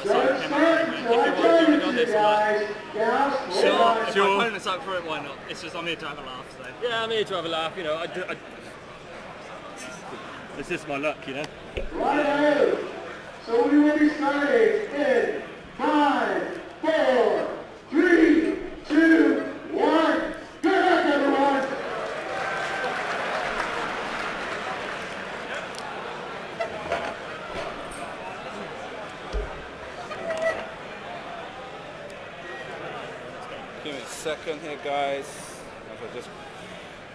if I see the chemistry. If you want to do it on this, like, sure. If my opponent's up for it, why not? It's just I'm here to have a laugh. So. Yeah, I'm here to have a laugh. You know, it's just my luck, you know. Right ahead. So we will be starting in 5, 4, 3, 2, 1. Good luck, everyone. Give me a second here, guys, as I just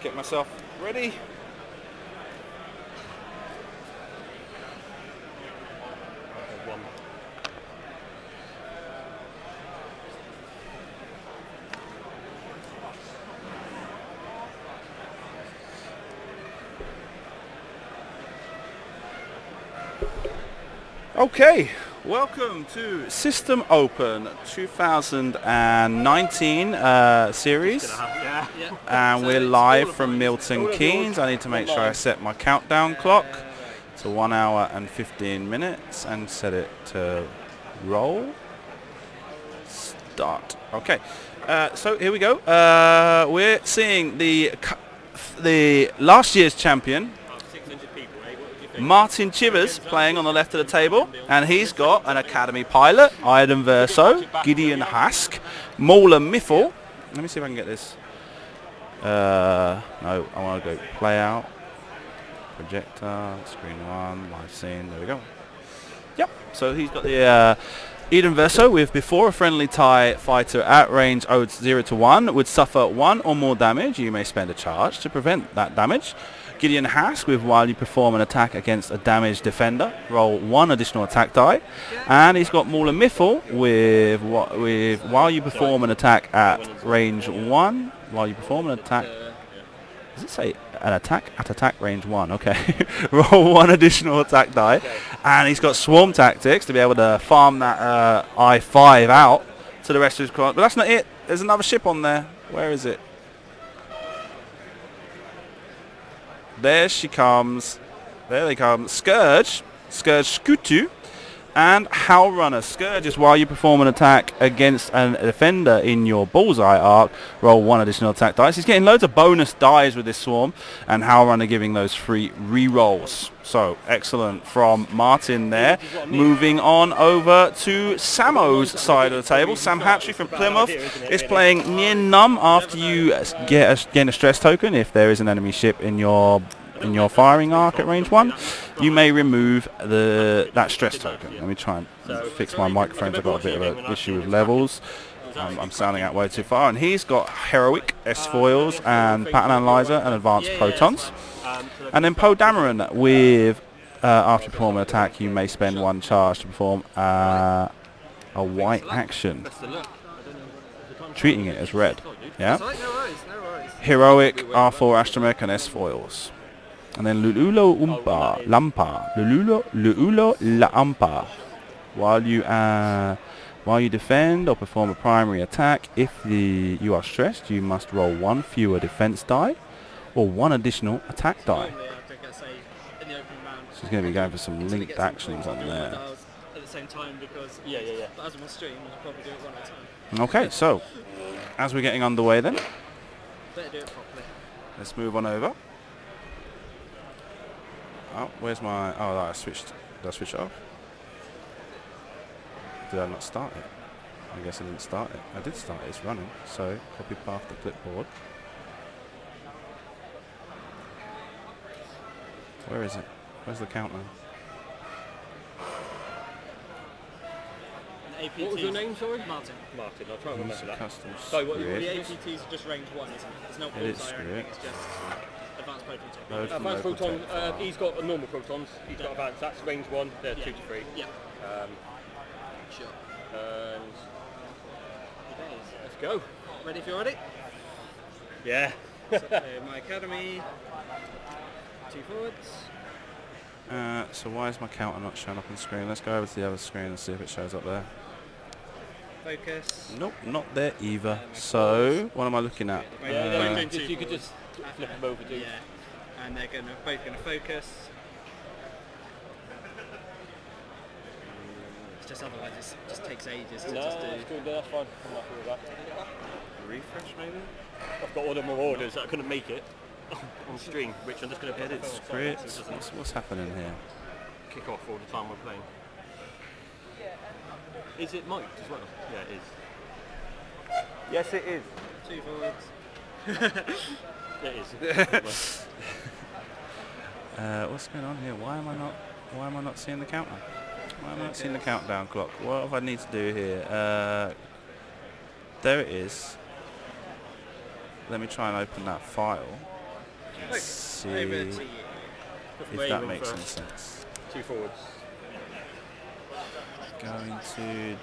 get myself ready. Okay, welcome to System Open 2019 series, and we're live from Milton, Keynes. I need to make sure I set my countdown clock to 1 hour and 15 minutes and set it to roll. Start. Okay, so here we go. We're seeing the last year's champion, Martyn Chivers, playing on the left of the table, and he's got an academy pilot, Iden Verso, Gideon Hask, Mauler Miffle. Let me see if I can get this. No, I want to go play out, projector, screen 1, live scene. There we go. Yep. So he's got the Iden Verso with before a friendly tie fighter at range 0 to 1 would suffer 1 or more damage. You may spend a charge to prevent that damage. Gideon Hask with while you perform an attack against a damaged defender, roll 1 additional attack die. And he's got Mauler Miffle with while you perform an attack at range 1, while you perform an attack, does it say an attack at attack range 1? Okay. Roll 1 additional attack die. And he's got swarm tactics to be able to farm that I5 out to the rest of his squad. But that's not it. There's another ship on there. Where is it? There she comes. There they come. Scourge Skutu, and Howl Runner. Scourge is while you perform an attack against a defender in your bullseye arc, roll 1 additional attack dice. He's getting loads of bonus dies with this swarm, and Howl Runner giving those free re-rolls. So excellent from Martyn there. Moving on over to Samo's side of the table. Sam Hatrey from Plymouth is playing near numb after you get a stress token. If there is an enemy ship in your firing arc at range 1, you may remove that stress token. Let me try and fix my microphones. I've got a bit of an issue with levels. I'm sounding out way too far. And he's got Heroic, S-Foils, and Pattern Analyzer, and Advanced Protons. And then Poe Dameron with, after you perform an attack, you may spend 1 charge to perform a white action, treating it as red. Yeah. Heroic, R4 Astromech, and S-Foils. And then Lululo Lampa. Lululo Lampa. While you defend or perform a primary attack, if you are stressed, you must roll 1 fewer defense die or 1 additional attack die. So he's going to be going for some linked actions on there. At the same time, because as I'm on stream, I'll probably do it 1 at a time. Okay, so as we're getting underway then, better do it properly. Let's move on over. Oh, where's my... Oh, I switched. Did I switch it off? Did I not start it? I guess I didn't start it. I did start it. It's running. So, copy path to clipboard. Where is it? Where's the countdown? What was your name, sorry? Martyn. Martyn, I'll try and remember that. Customs. So what The APTs are just range 1, isn't it? It's not bullseye or anything, it's just advanced proton technology. Advanced proton, he's got normal protons, he's got advanced, that's range 1, they're 2 to 3. Yeah. Sure. And let's go. Ready if you're ready? Yeah. So, my academy, 2 forwards. So why is my counter not showing up on the screen? Let's go over to the other screen and see if it shows up there. Focus. Nope, not there either. So, what am I looking at? You could just flip them over, do. Yeah, and they're both going to focus. It's just otherwise it just takes ages to No, just do. that's good. That's fine. I'm happy with that. Refresh maybe? I've got all the more orders that I couldn't make it on stream, which I'm just going to Edit script. What's happening here? kick off all the time we're playing. Is it mic'd as well? Yeah, it is. Yes, it is. 2 forwards. It is. What's going on here? Why am I not seeing the countdown? Why am I not seeing the countdown clock? What do I need to do here? There it is. Let me try and open that file. Let's see if that makes any sense. 2 forwards. Going to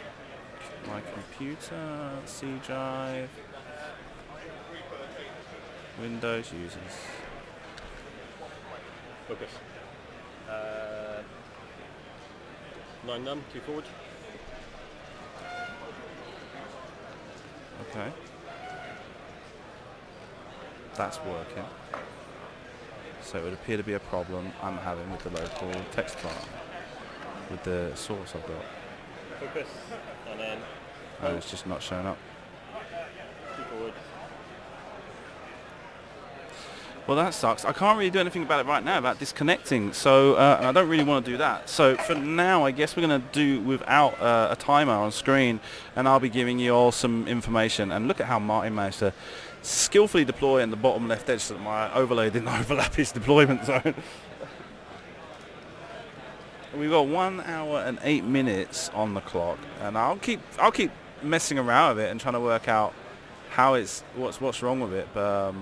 my computer, C drive, Windows users. Focus. 9 none, 2 forwards. Okay. That's working. So it would appear to be a problem I'm having with the local text file, with the source I've got. Focus. And then. And it's just not showing up. 2 forwards. Well, that sucks. I can't really do anything about it right now, about disconnecting. So, and I don't really want to do that. So for now, I guess we're going to do without a timer on screen, and I'll be giving you all some information. And look at how Martyn managed to skillfully deploy in the bottom left edge so that my overlay didn't overlap his deployment zone. We've got 1 hour and 8 minutes on the clock, and I'll keep messing around with it and trying to work out how what's wrong with it, but.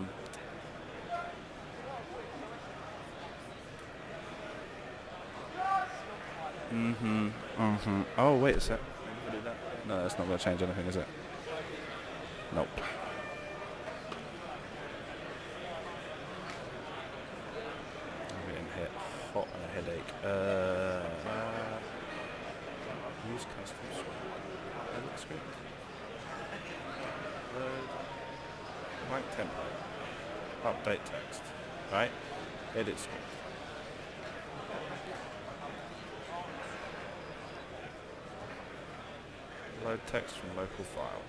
Oh, wait a sec. No, that's not going to change anything, is it? Nope. I'm getting hit hot and a headache. Use custom script. Edit script. Load. Blank template. Update text. Right? Edit script. Load text from local file.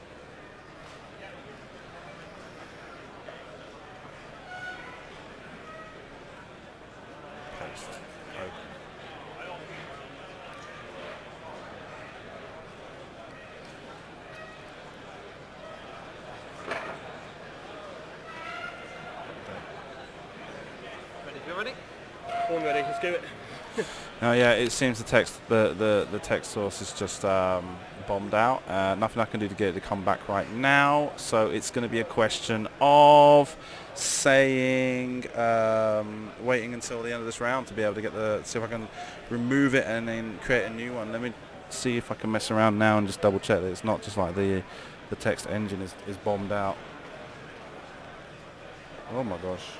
Paste. Open. Ready? You ready? I'm ready, let's do it. Oh yeah, it seems the text source is just bombed out. Nothing I can do to get it to come back right now. So it's going to be a question of saying waiting until the end of this round to be able to get see if I can remove it and then create a new one. Let me see if I can mess around now and just double check that it's not just like the text engine is bombed out. Oh my gosh.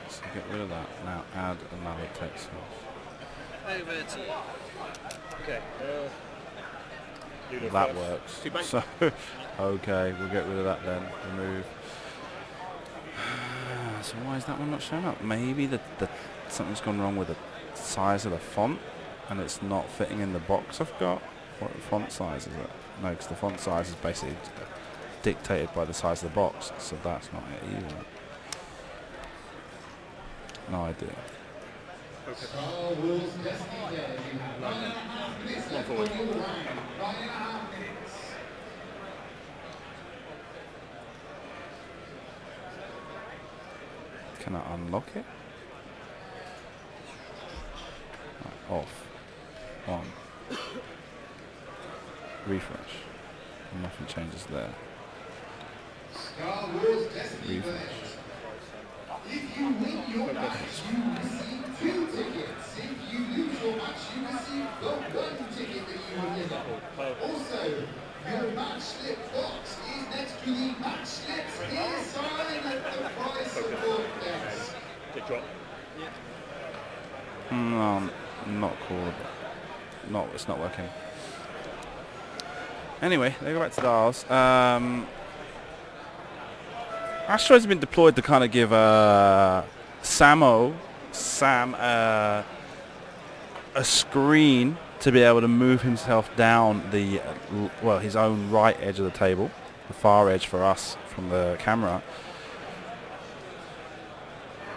So get rid of that. Now add another text source. Over to you. Okay. That works. So, okay, we'll get rid of that then. Remove. So why is that one not showing up? Maybe something's gone wrong with the size of the font, and it's not fitting in the box I've got. What font size is it? No, because the font size is basically dictated by the size of the box. So that's not it either. No idea. Okay. 1 forward. Can I unlock it? Right, off. On. Refresh. Nothing changes there. Refresh. If you win your match, you receive 2 tickets. If you lose your match, you receive the 1 ticket that you were given. Also, your match slip box is next to the match slips here, sign at the price of your bets. Good drop. No, not cool. No, it's not working. Anyway, they go back to Dials. Asteroids have been deployed to kind of give Sam a screen to be able to move himself down the his own right edge of the table, the far edge for us from the camera.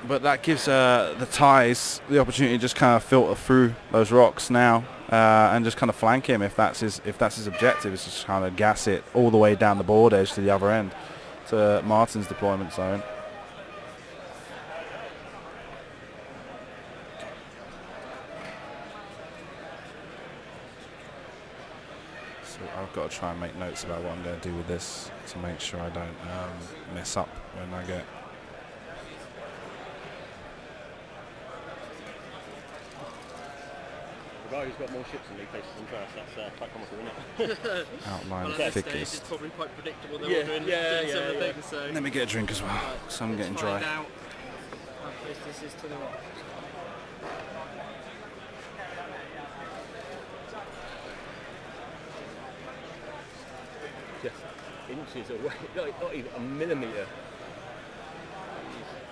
But that gives the ties the opportunity to just kind of filter through those rocks now and just kind of flank him if that's his objective, is just kind of gas it all the way down the board edge to the other end to Martyn's deployment zone. So I've got to try and make notes about what I'm going to do with this to make sure I don't mess up when I get. The guy who's got more ships in league places than Trash, that's quite comical, isn't it? Outline Well, at this stage, thickest. it's probably quite predictable they're all doing similar things. So Let me get a drink as well, because I'm getting dry. find out how close this is to the rock. Just inches away, not even a millimetre.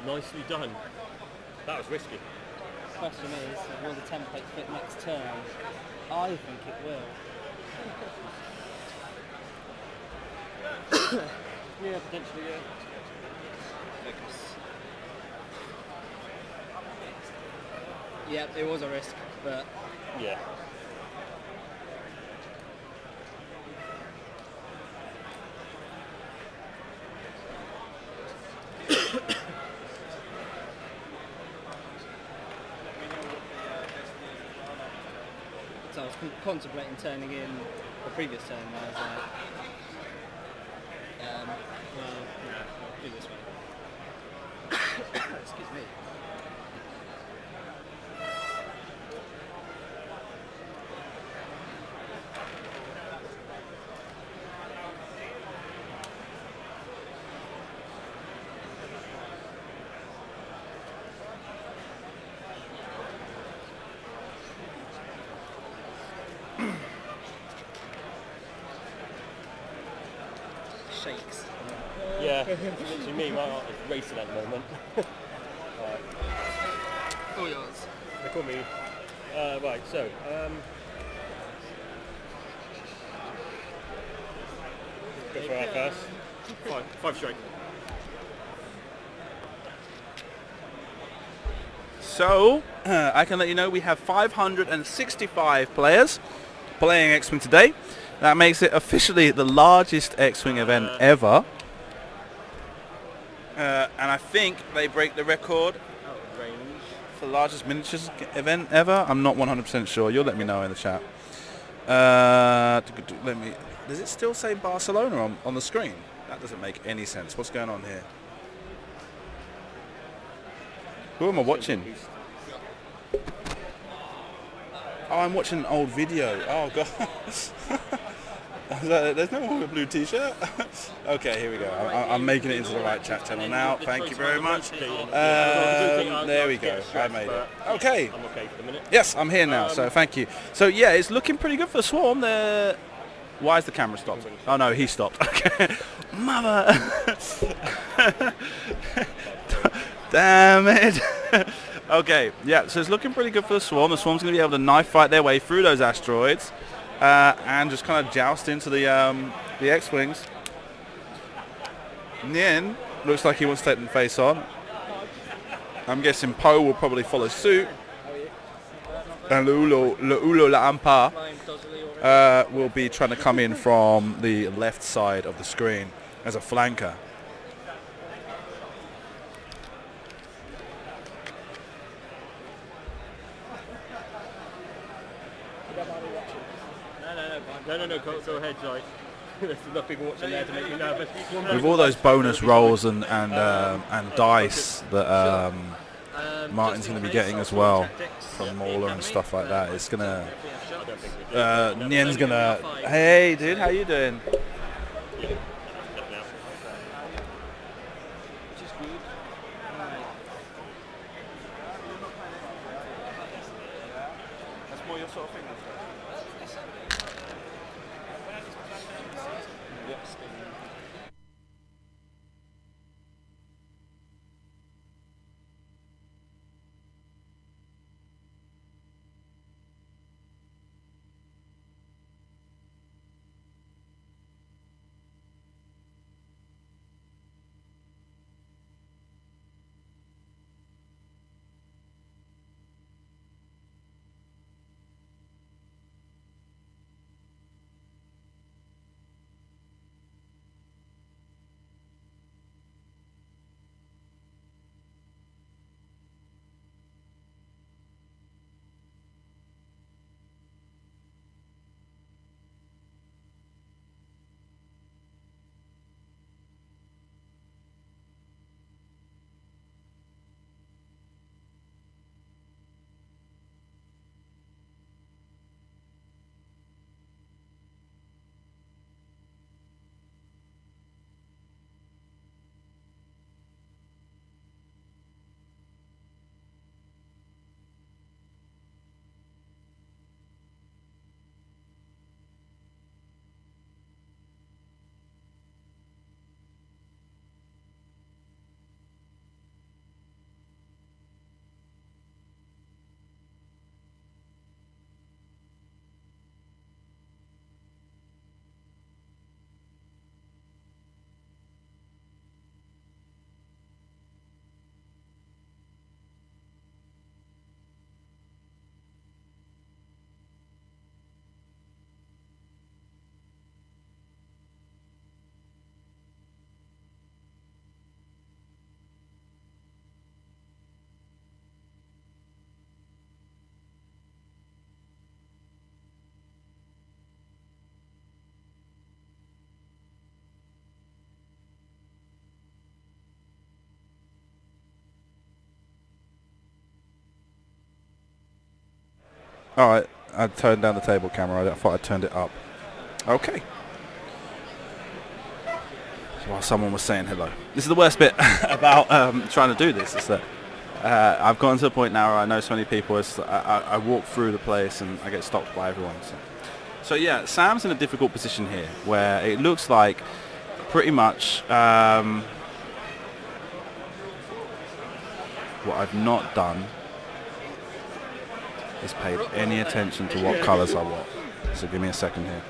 Nicely done. That was risky. The question is, will the template fit next turn? I think it will. Yeah, potentially, yeah. Yeah, it was a risk, but Yeah. so I was contemplating turning in the previous turn. I was like, well, no, I'll do this one. Excuse me. Shakes. Yeah, to me, my heart is racing at the moment. All yours. They call me. Right, so. Go for our first. Five straight. So, I can let you know we have 565 players playing X-Wing today. That makes it officially the largest X-Wing event ever. And I think they break the record for the largest miniatures event ever. I'm not 100% sure. You'll let me know in the chat. Does it still say Barcelona on the screen? That doesn't make any sense. What's going on here? Who am I watching? Oh, I'm watching an old video. Oh, God. There's no one with a blue t-shirt. Okay, here we go. I'm making it into the right chat channel now. Thank you very much. There we go. I made it. Okay. I'm okay for the minute. Yes, I'm here now, so thank you. So, yeah, it's looking pretty good for the Swarm. Why is the camera stopped? Oh, no, he stopped. Okay. Mother. Damn it. Okay, yeah, so it's looking pretty good for the Swarm. The Swarm's going to be able to knife fight their way through those asteroids and just kind of joust into the X-Wings. Nien looks like he wants to take them face on. I'm guessing Poe will probably follow suit. And Ulo La'ampa will be trying to come in from the left side of the screen as a flanker. No, go ahead, Joy. There's enough people watching there to make you nervous. With all those bonus rolls and dice that Martyn's going to be getting as well from Mauler and stuff like that. It's going to... Nien's going to... Hey, dude, how you doing? That's more your sort of thing. Alright, I turned down the table camera. I thought I turned it up. Okay. So while someone was saying hello. This is the worst bit about trying to do this, is that I've gotten to the point now where I know so many people. I walk through the place and I get stopped by everyone. So yeah, Sam's in a difficult position here where it looks like pretty much what I've not done is paid any attention to what colours I want. So give me a second here.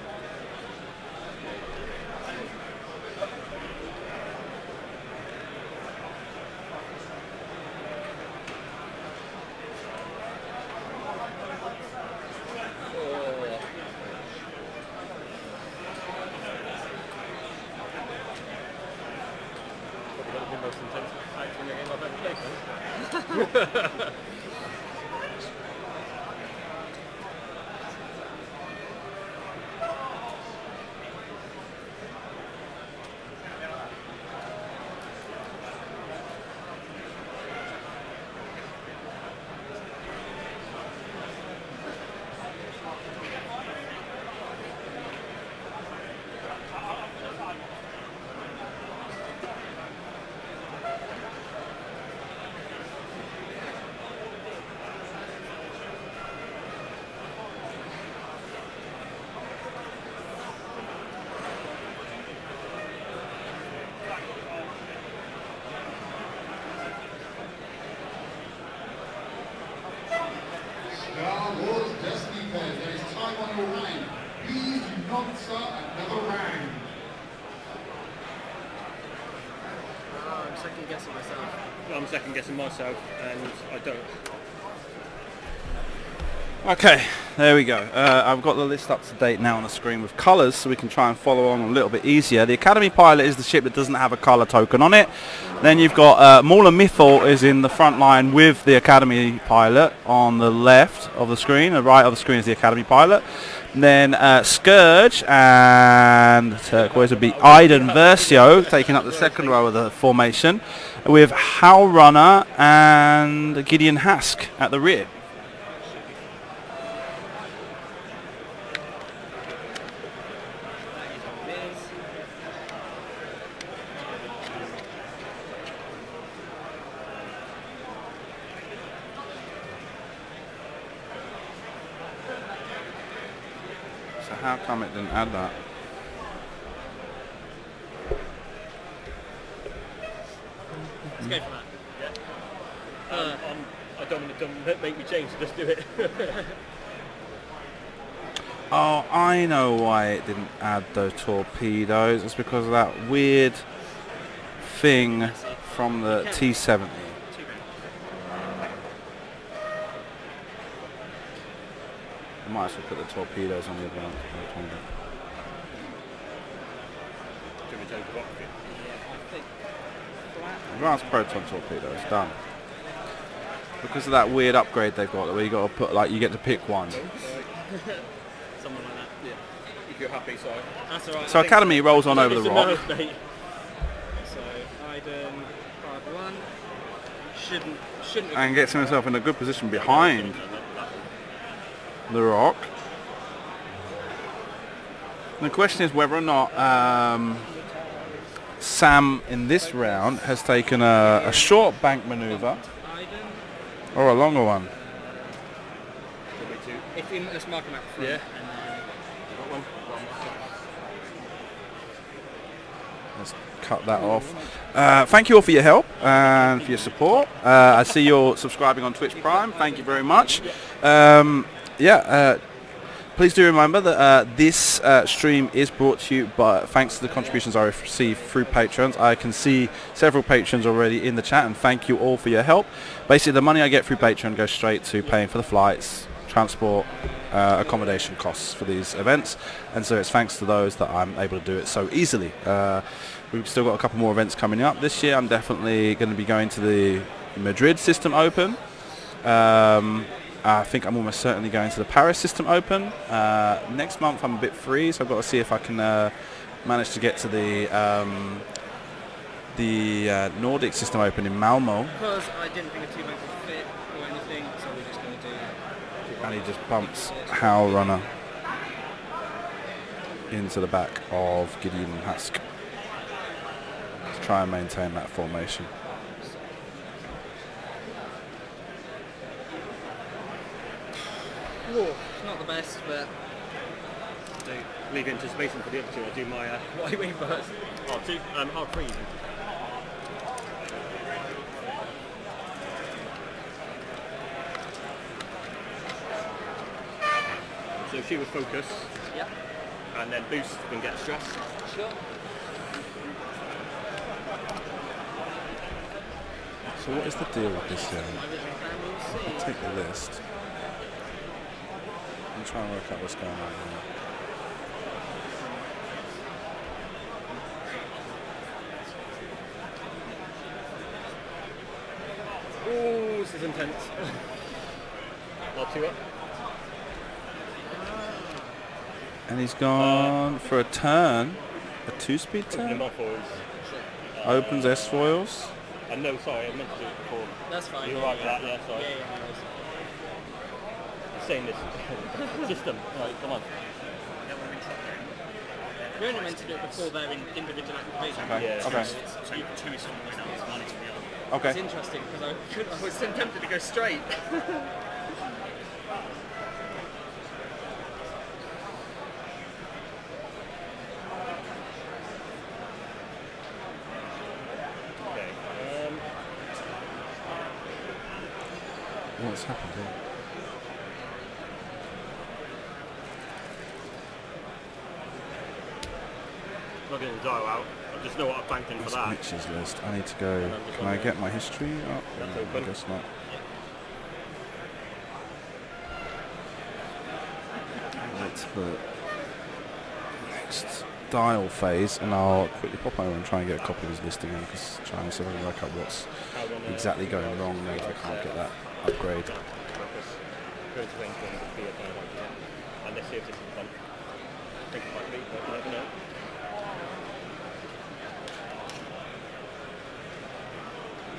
I'm second guessing myself, and I don't. Okay, there we go. I've got the list up to date now on the screen with colours, so we can try and follow on a little bit easier. The Academy Pilot is the ship that doesn't have a colour token on it. Then you've got Mauler Mythor is in the front line with the Academy Pilot on the left of the screen. The right of the screen is the Academy Pilot. And then Scourge and Turquoise would be Iden Versio taking up the second row of the formation, with Howl Runner and Gideon Hask at the rear. How come it didn't add that? Let's go for that. Yeah. I don't want to make me change, so just do it. Oh, I know why it didn't add those torpedoes. It's because of that weird thing from the T-70. I might as well put the torpedoes on the advanced. Advanced proton torpedoes done. Because of that weird upgrade they've got, where you got to put like you get to pick one. Something like that. Yeah. If you're happy, sorry. That's alright. So Academy rolls on over the rock. So Iden 5-1 shouldn't. And gets himself in a good position behind the rock. And the question is whether or not Sam in this round has taken a short bank maneuver or a longer one. If you let's mark him out front. Yeah. Let's cut that off. Thank you all for your help and for your support. I see you're subscribing on Twitch Prime. Thank you very much. Please do remember that this stream is brought to you thanks to the contributions I receive through patrons. I can see several patrons already in the chat, and thank you all for your help. Basically, the money I get through Patreon goes straight to paying for the flights, transport, accommodation costs for these events, and so it's thanks to those that I'm able to do it so easily. We've still got a couple more events coming up this year. I'm definitely going to be going to the Madrid System Open. I think I'm almost certainly going to the Paris System Open. Next month I'm a bit free, so I've got to see if I can manage to get to the Nordic System Open in Malmo. Because I didn't think a 2-bank would fit or anything, so we're just going to do... And he just bumps Howl Runner into the back of Gideon and Hask to try and maintain that formation. It's not the best, but... Leave anticipation for the other two. I'll do my What are you waiting first? Hatrey. So she would focus. Yep. And then boost and get stress. Sure. So what is the deal with this My original plan, we'll see. I'll take the list. I'm trying to work out what's going on here. Oh, this is intense. Not two up. And he's gone for a turn, a 2-speed turn. Opens S-foils. No, sorry, I meant to do it before. That's fine. You're right with that, yeah, sorry. Yeah. Saying this system. Right, come on. You're only meant to do it before they're in individual activation. Okay. Yeah. Okay. So you put 2 is on the way down, it's 1 is for the other. Okay. It's interesting because I was so tempted to go straight. Okay. What's happened here? I'm not getting the dial out. I just know what I've banked in for that. Mitch's list. I need to go. Can I get my history up? That's I open. guess not. the next dial phase, and I'll quickly pop over and try and get a copy of his list again, because trying to see if I can work out what's exactly going wrong there if I can't get that upgrade. And let's see if this is fun. I think it might be, but you never know.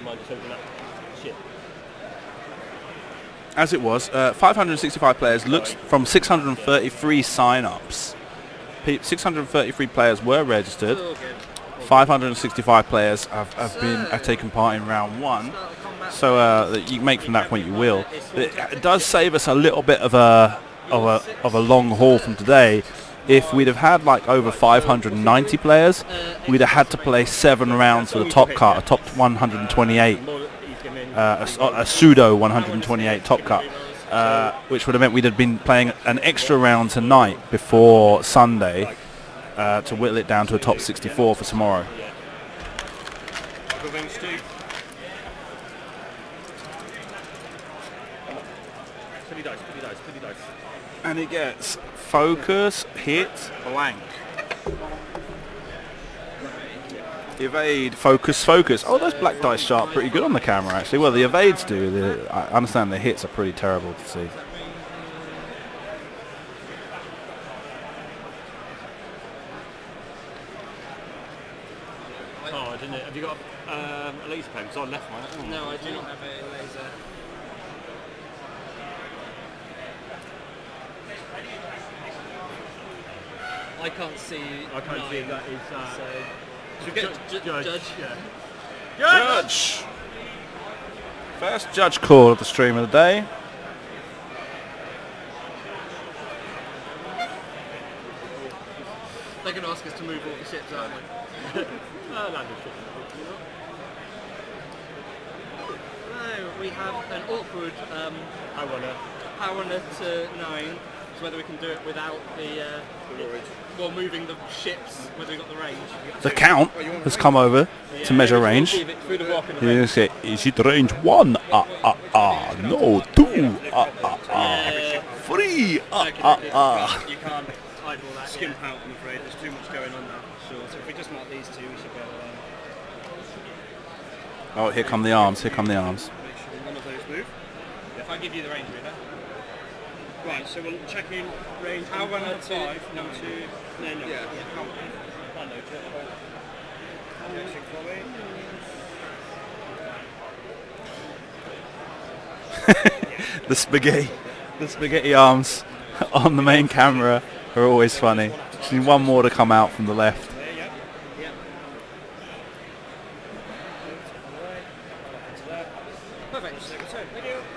Mind just open that shit. As it was, 565 players looks from 633 sign-ups. 633 players were registered. 565 players have taken part in round 1. So you can make from that point you will. It does save us a little bit of a long haul from today. If we'd have had like over 590 players, we'd have had to play 7 rounds for the top cut, a top 128, a pseudo 128 top cut, which would have meant we'd have been playing an extra round tonight before Sunday to whittle it down to a top 64 for tomorrow. And it gets focus, hit, blank. Evade, focus, focus. Oh, those black dice show up pretty good on the camera, actually. Well, the evades do. I understand the hits are pretty terrible to see. Oh, didn't it? Have you got a laser pen? Because I left mine. No, I do not have a laser. I can't see. I can't see that is. Should we get judge? Yeah. Judge! First judge call of the stream of the day. They're going to ask us to move all the ships, aren't they? No, we have an awkward power runner to 9. So whether we can do it without the well, moving the ships, whether we got the range. The count has come over to measure range. You say, is it range 1? No, 2. 3. You can't eyeball that. Skimp out, I'm afraid. There's too much going on now. Sure. So if we just mark these 2, we should be able to. Oh, here come the arms. Here come the arms. Make sure none of those move. If I give you the range reader. Right, so we'll check in range. How run at 5, 2? 1, 2. No. Yeah. I know. The spaghetti arms on the main camera are always funny. Just need one more to come out from the left. Perfect.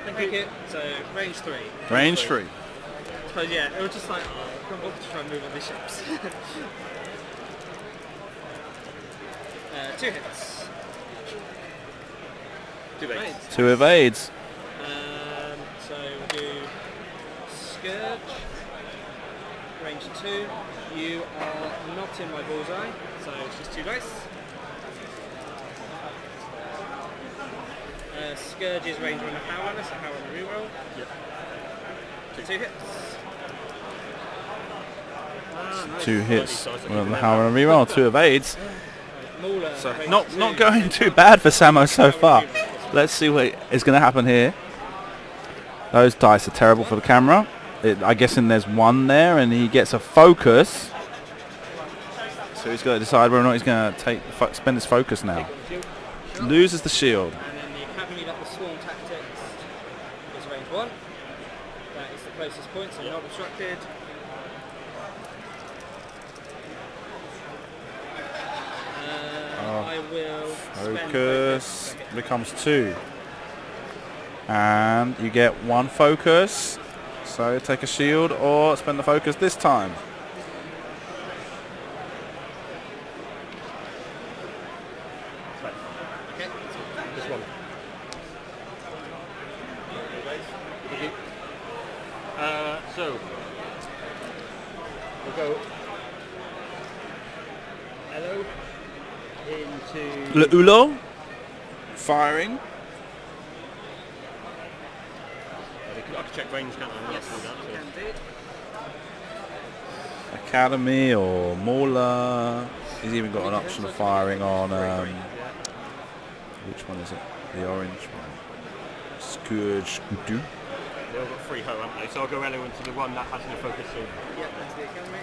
Thank you. So range 3. Range 3. So yeah, it was just like, I'm going to try and move all these ships. 2 hits. 2 evades. 2 evades. So we'll do Scourge. Range 2. You are not in my bullseye, so it's just 2 dice. Scourge is range 1 of power runner, so power runner reroll. Yep. 2 hits. 2 hits. Well, how on a reroll? 2 evades. Mauler, So range not 2. going too bad for Samo so far. Let's see what is going to happen here. Those dice are terrible for the camera. I guess there's 1 there, and he gets a focus. So he's got to decide whether or not he's going to spend his focus now. Loses the shield. And then the Academy got the Swarm Tactics is range 1. That is the closest point, so you're not obstructed. I will Focus becomes 2. And you get 1 focus. So take a shield or spend the focus this time. Okay. This one. So we'll go hello into Le Hulo. Firing. I can check range, can't I? Yes, That, so. indeed. Academy or Mauler. He's even got an option of firing on, which one is it? The orange one. Scourge Scootu. They all got 3 ho, haven't they? So I'll go Elo into the one that has no focus soon. Yeah, that's the Academy.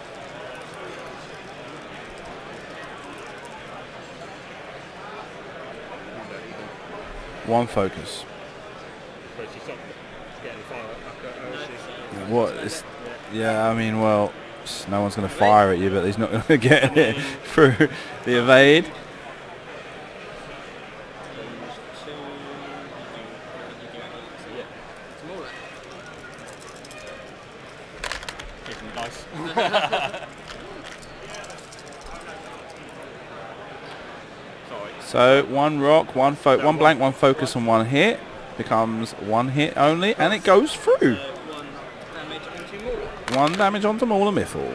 One focus. So she's not getting fire up. What is? Yeah, I mean, well, no one's going to fire at you, but he's not going to get it through the evade. So one rock, one blank, one focus, and one hit becomes one hit only, and it goes through. One damage onto Mauler Mythal.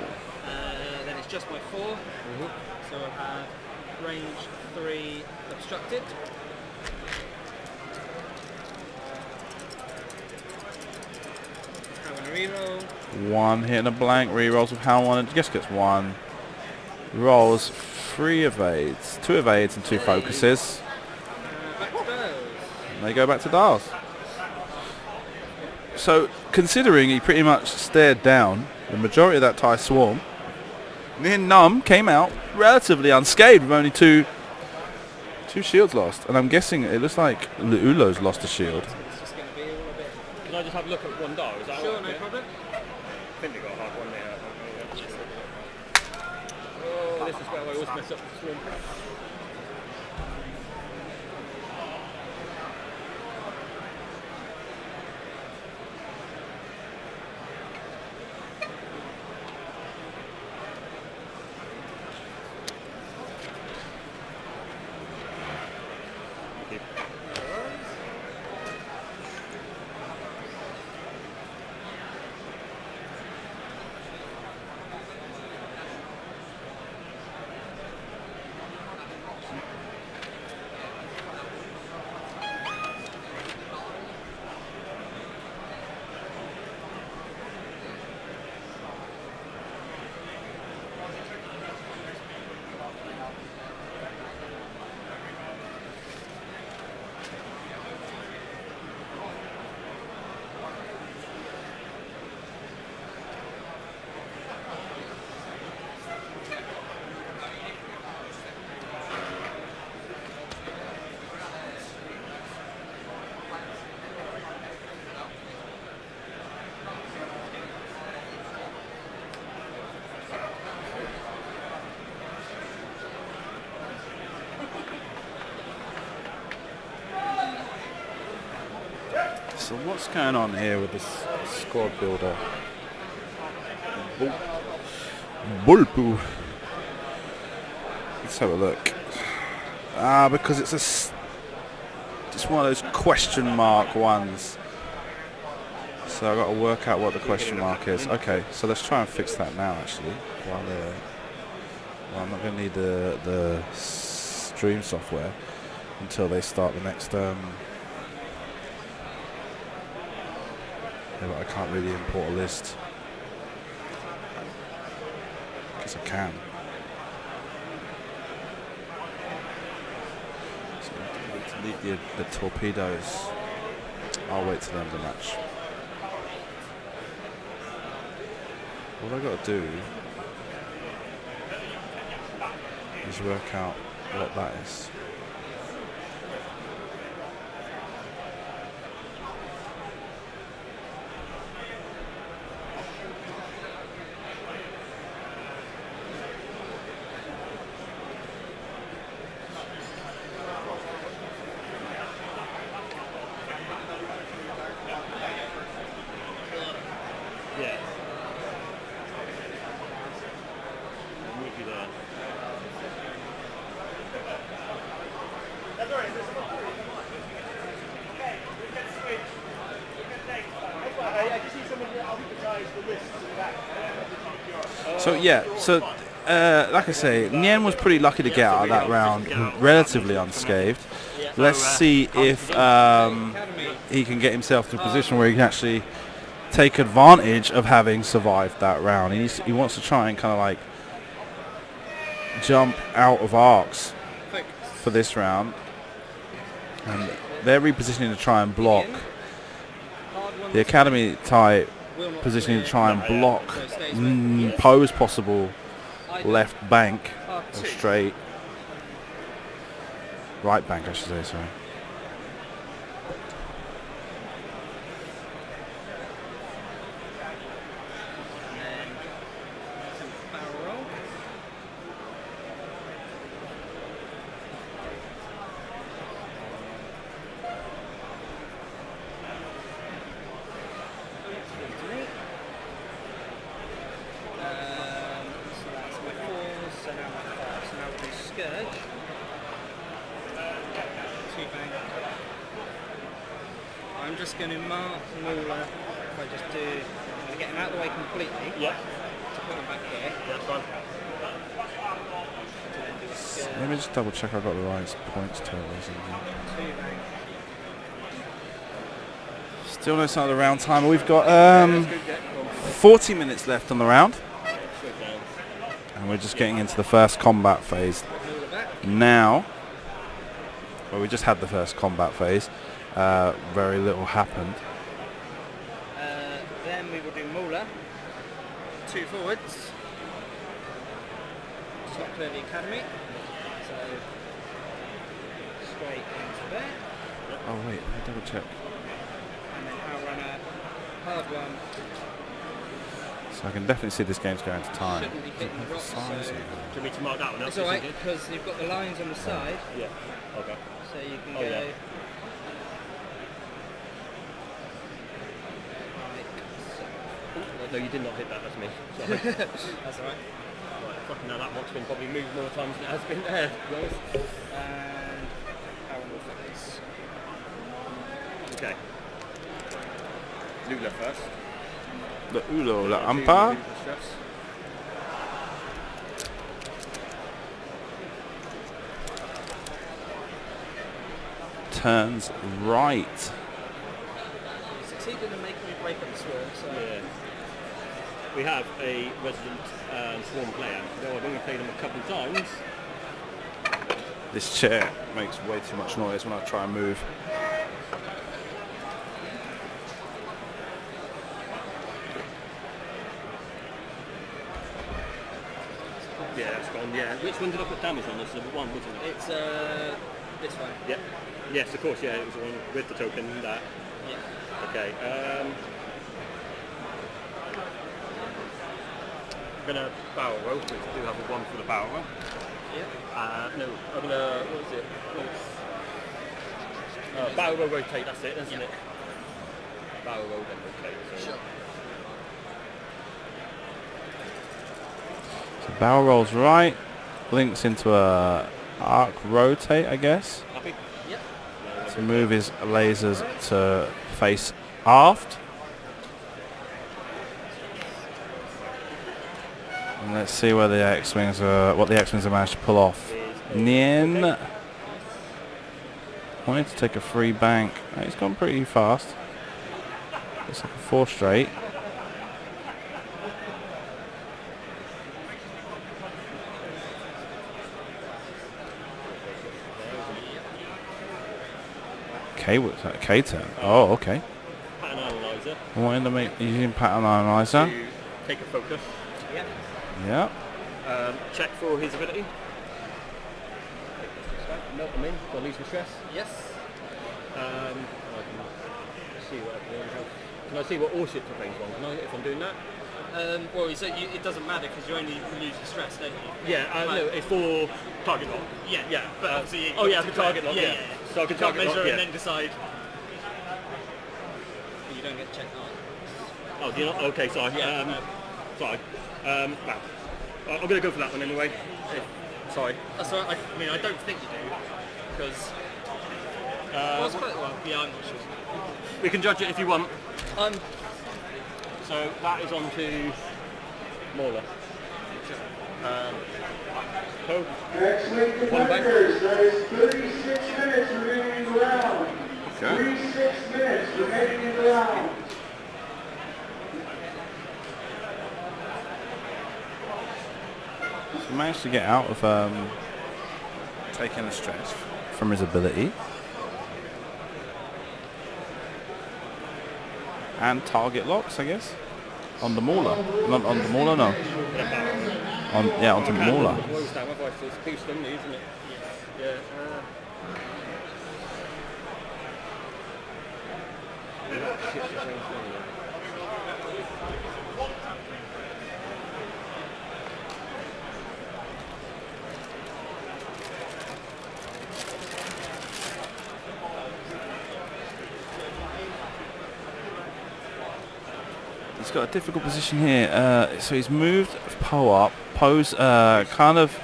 Then it's just my 4. So I have range 3 obstructed. I'm going to reroll. One hit and a blank, rerolls with how one, and just gets 1. Rolls 3 evades, 2 evades and 2 focuses. Back to Dales. And they go back to Dales. So, considering he pretty much stared down the majority of that TIE swarm, Nien Nunb came out relatively unscathed with only 2 shields lost. And I'm guessing it looks like Lu'ulo's lost a shield. It's just going to be all a bit... Can I just have a look at one Dar? Is that Sure, right? no problem. I think they got a hard one there. Oh, this is where I always mess up the swarm. So what's going on here with this squad builder? Bulpu. Let's have a look. Because it's just one of those question mark ones. So I've got to work out what the question mark is. Okay, so let's try and fix that now actually. Well, I'm not going to need the stream software until they start the next but I can't really import a list. I guess I can. So to delete the torpedoes. I'll wait till the end of the match. What I got to do is work out what that is. So yeah, so like I say, Nien was pretty lucky to get out of that round relatively unscathed. Let's see if he can get himself to a position where he can actually take advantage of having survived that round. He wants to try and kind of like jump out of arcs for this round. And they're repositioning to try and block. The Academy type positioning to try and block Poe's possible left bank or straight right bank, I should say, sorry. I'm just going to mark Muller. If I just do, I'm going to get him out of the way completely. Yeah. To put him back here. That's fine. Let me just double check I've got the right points totals. Still no sign of the round timer. We've got 40 minutes left on the round. And we're just getting into the first combat phase. Now, well, we just had the first combat phase. Very little happened. Then we will do Muller. 2 forwards. Slot clear the Academy. So straight into there. Oh wait, let me double check. And then power runner, hard one. So I can definitely see this game's going to time. Shouldn't be hitting the rocks, so Do you want me to mark that one up? it's alright because you've got the lines on the side. Yeah. Okay. So you can go. Yeah. No, you did not hit that, that's me. Sorry. That's alright. Right, fucking now that one's been probably moved more times than it has been there, to be honest. And power will focus. Okay. Lula first. The Ulo, la Ampa. Turns right. You succeeded in making me break up the swarm, so. Yeah. We have a resident swarm player, though I've only played him a couple of times. This chair makes way too much noise when I try and move. Yeah, that's gone, yeah. Which one did I put damage on? This is the one, wasn't it? It's this one. Yep. Yes, of course, yeah, it was the one with the token that. Yeah. Okay, I'm going to barrel roll, which I do have a 1 for the barrel roll. Yeah. No, I'm going to, what is it? Barrel roll rotate, that's it, isn't it? Barrel roll then rotate. So. Sure. So barrel rolls right, links into a arc rotate, I guess. Happy? Yep. To move his lasers to face aft. And let's see where the X-wings are, what the X-wings have managed to pull off. Nien wanted to take a free bank. Oh, he's gone pretty fast. Looks like a 4 straight. K, what's that? K turn. Oh, okay. Pattern analyzer. Wanting to make using pattern analyzer. To take a focus. Yeah. Yeah. Check for his ability. No, I'm in. Got to lose the stress. Yes. I can see what everyone has. Can I see what all ships are playing on? Can I, if I'm doing that? Well, you said it doesn't matter because you only lose your stress, don't you? Yeah, no, it's for target lock. Yeah, Yeah, but obviously oh yeah, for target lock. Yeah. So I can can't target measure lock. Yeah. and then decide. You don't get checked on. Oh, do you not? Okay, sorry. Yeah, no. Sorry. Well, I'm going to go for that one anyway. Sorry. That's all right. I mean, I don't think you do because. Well, it's quite, well, yeah, I'm not sure. We can judge it if you want. So that is on to Mauler. Poe. X-Wing defenders, that is 36 minutes remaining in the round. Okay. 36 minutes remaining in the round. managed to get out of taking a stress from his ability. And target locks, I guess. On the Mauler. Not on the Mauler, no. Yeah, onto the Mauler. He's got a difficult position here. So he's moved Poe up. Poe's kind of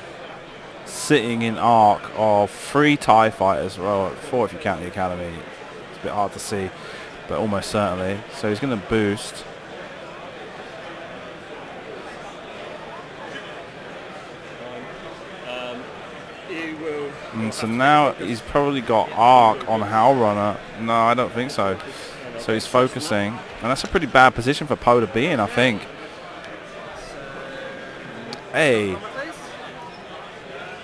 sitting in arc of 3 TIE fighters, well 4 if you count the Academy. It's a bit hard to see, but almost certainly. So he's going to boost. And so now he's probably got arc on Howl Runner. No, I don't think so. So he's focusing, and that's a pretty bad position for Poe to be in, I think. Hey,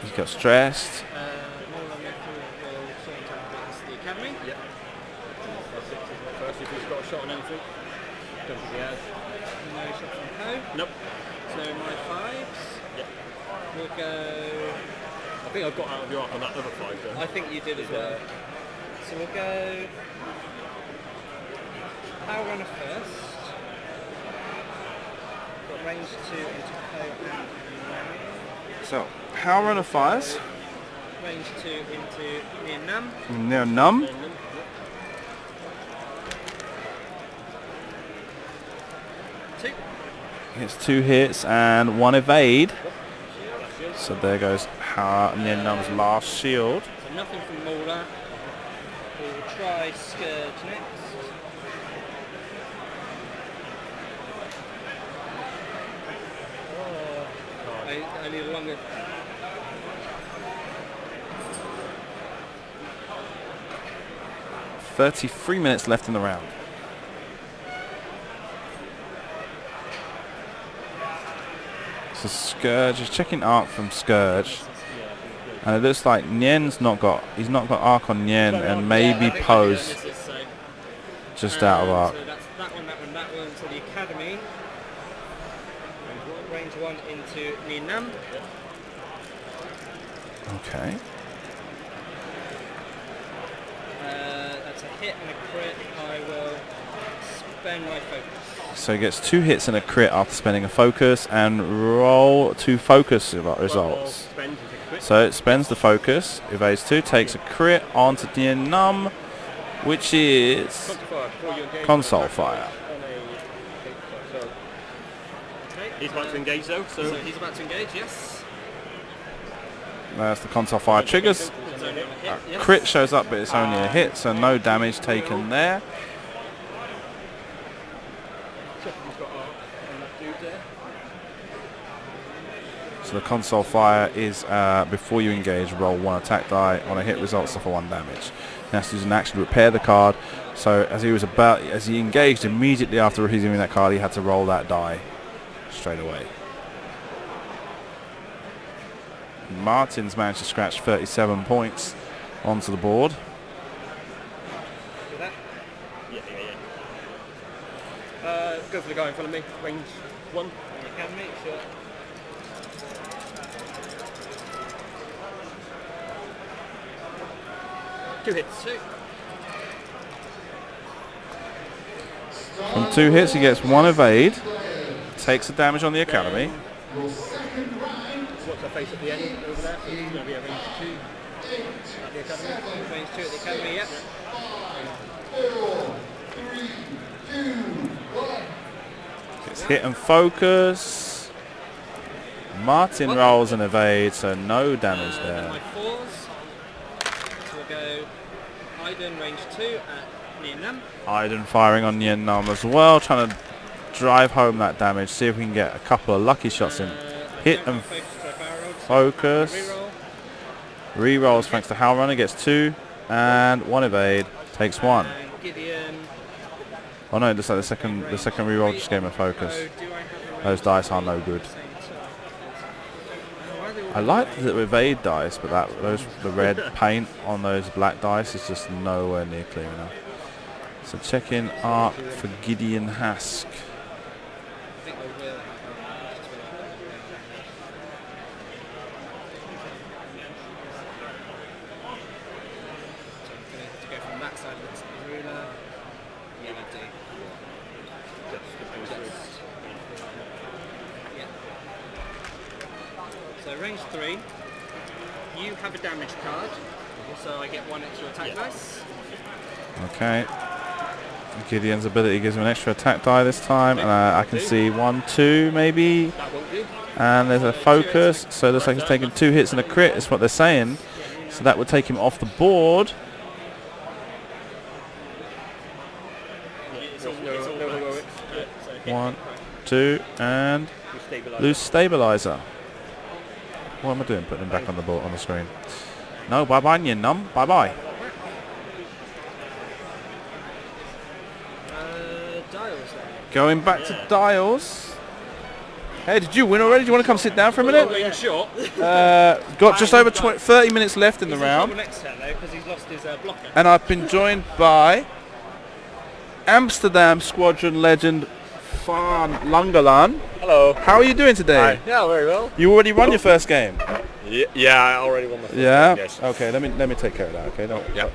he got stressed. Nope. So my 5s. Yep. We'll go. I think I got out of your arc on that other 5 though. I think you did as well. So we'll go. Power Runner first. Got range 2 into Poe and So Howl Runner fires. range 2 into near Num. Near Num. Gets 2 hits and 1 evade. So there goes near Num's last shield. So nothing from Mauler. We'll try Scourge next. Oh, I need a longer. .33 minutes left in the round. So Scourge is checking arc from Scourge, and it looks like he's not got arc on Nien, and maybe Poe's just out of arc. So that's that one. So the Academy. Range 1 into near Num. Okay. That's a hit and a crit. I will spend my focus. So he gets 2 hits and a crit after spending a focus, and roll 2 focus results. So it spends the focus, evades 2, takes a crit onto Nien Num, which is console fire. He's about to engage though. So he's about to engage, yes. That's the console fire triggers. Crit shows up, but it's only a hit, so no damage taken there. So the console fire is before you engage, roll 1 attack die. On a hit result, suffer 1 damage. He has to use an action to repair the card. So as he engaged immediately after receiving that card, he had to roll that die straight away. Martyn's managed to scratch 37 points onto the board. Do that? Yeah. Go for the guy in front of me. Range 1. You can make sure. Two hits. From 2 hits, he gets 1 evade. Takes the damage on the Academy. What's the face at the end over there? It's going to be a range 2 at the Academy. Range 2 at the Academy, yep. 4, 3, 2, 1. Gets hit and focus. Martyn rolls an evade, so no damage there. My 4s. So we'll go Iden range 2 at near Num. Iden firing on Nien Num as well, trying to drive home that damage, see if we can get a couple of lucky shots in. Hit and focus. Rerolls thanks to Howl Runner, gets 2 and 1 evade, takes 1. Oh no, it looks like the second reroll just gave him a focus. Those dice are no good. I like the evade dice, but the red paint on those black dice is just nowhere near clear enough. So check in Arc for Gideon Hask. So range 3, you have a damage card, so I get 1 extra attack dice. Okay. Gideon's ability gives him an extra attack die this time, and I can see 1, 2 maybe. That won't do. And there's a focus, so it looks like he's taking 2 hits and a crit, is what they're saying. So that would take him off the board. One, 2, and lose stabilizer. What am I doing? Putting him back on the board on the screen. No, bye-bye, you numb. Bye-bye. Dials then. Going back to dials. Hey, did you win already? Do you want to come sit down for a minute? Sure. Got just over 30 minutes left in the round. Next turn though, because he's lost his blocker. And I've been joined by Amsterdam Squadron legend Van Langelaan. Hello. How are you doing today? Hi. Yeah, very well. You already won your first game. Yeah, I already won the first Yeah. game, yes. Okay. Let me take care of that. Okay. Don't. Yeah.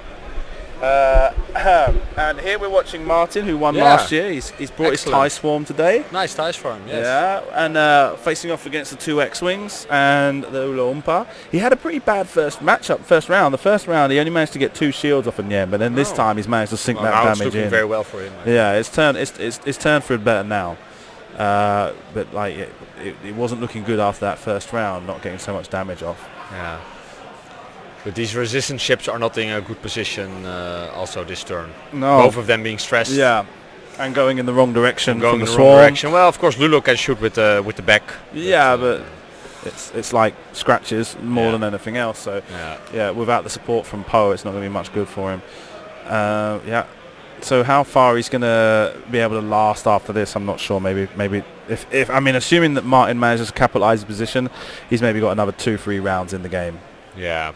And here we're watching Martyn, who won Yeah. last year. He's brought his Excellent. tie swarm today. Nice ties for him. Yes. Yeah, and facing off against the 2 X-Wings and the Oolumpa. He had a pretty bad first round. The first round, he only managed to get 2 shields off in the end, but then this time he's managed to sink Well, that now it's damage looking in. very well for him. Yeah, it's turned for it better now. But like it wasn't looking good after that first round, not getting so much damage off. Yeah. But these resistance ships are not in a good position also this turn. No. Both of them being stressed. Yeah, and going in the wrong direction Going from in the the swarm. wrong direction. Well, of course, Lulu can shoot with the back. Yeah, but it's like scratches more Yeah. than anything else. So Yeah. yeah, without the support from Poe, it's not going to be much good for him. Yeah. So how far he's going to be able to last after this, I'm not sure. Maybe if I mean, assuming that Martyn manages to capitalise his position, he's maybe got another 2-3 rounds in the game. Yeah.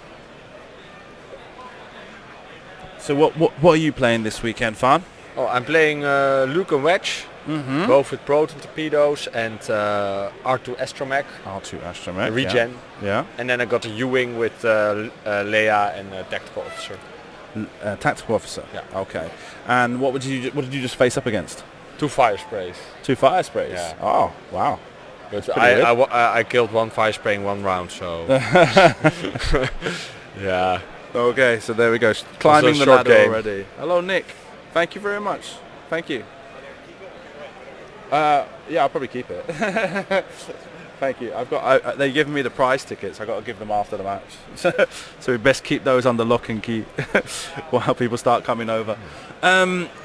So what are you playing this weekend, Fan? Oh, I'm playing Luke and Wedge, both with proton torpedoes and R2 Astromech, R2 Astromech. regen. Yeah. And then I got a U-wing with Leia and tactical officer. Tactical officer. Yeah. Okay. And what did you just face up against? 2 fire sprays. 2 fire sprays. Yeah. Oh wow. But pretty good. I killed 1 fire spray in 1 round, so yeah. Okay, so there we go. Climbing the short ladder game. already. Hello, Nick. Thank you very much. Thank you. Yeah, I'll probably keep it. Thank you. They're giving me the prize tickets. I got to give them after the match. So we best keep those under lock and key while people start coming over.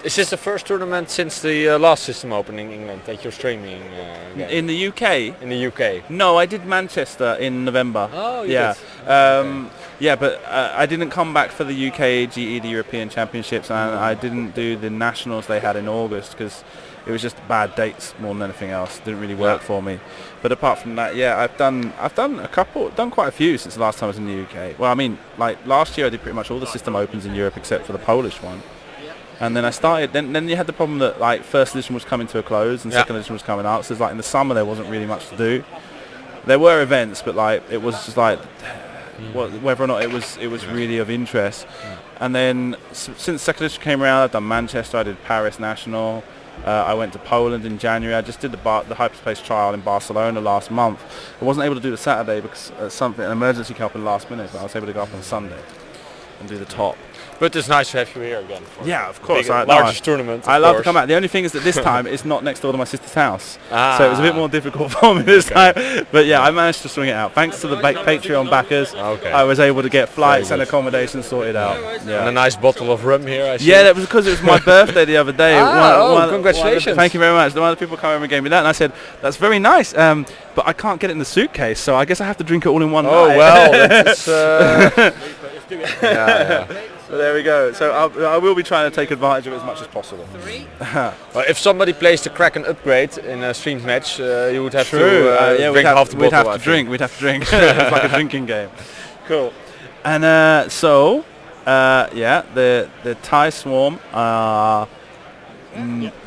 Is this the first tournament since the last system opening in England that you're streaming? In the UK? In the UK. No, I did Manchester in November. Oh, you yeah. did. Yeah, but I didn't come back for the UK GE, the European Championships, and I didn't do the nationals they had in August because it was just bad dates more than anything else. It didn't really work for me. But apart from that, yeah, I've done quite a few since the last time I was in the UK. Well, I mean, like last year I did pretty much all the system opens in Europe except for the Polish one. And then I started. Then you had the problem that like first edition was coming to a close and second edition was coming out. So it's like in the summer there wasn't really much to do. There were events, but like it was just like whether or not it was really of interest. And then since second edition came around, I've done Manchester. I did Paris National. I went to Poland in January. I just did the hyperspace trial in Barcelona last month. I wasn't able to do the Saturday because an emergency came up in the last minute, but I was able to go up on Sunday and do the top. But it's nice to have you here again. For Yeah, of course. largest tournament. I love to come out. The only thing is that this time it's not next door to my sister's house, so it was a bit Ah. more difficult for me this time. But yeah, I managed to swing it out. Thanks to the Patreon backers, Okay. I was able to get flights Very and good. accommodation sorted out. And a Yeah. nice bottle of rum here, I see. Yeah, that was because it was my birthday the other day. Congratulations. Thank you very much. One of the people came over and gave me that, and I said, "That's very nice, but I can't get it in the suitcase, so I guess I have to drink it all in one Oh night." well, that's yeah. But there we go. So I will be trying to take advantage of it as much as possible. 3. Well, if somebody plays the Kraken upgrade in a streamed match, you would have True. to Yeah, drink half the bottle. we'd have to drink. We'd have to drink. It's like a drinking game. Cool. And yeah, the Thai Swarm.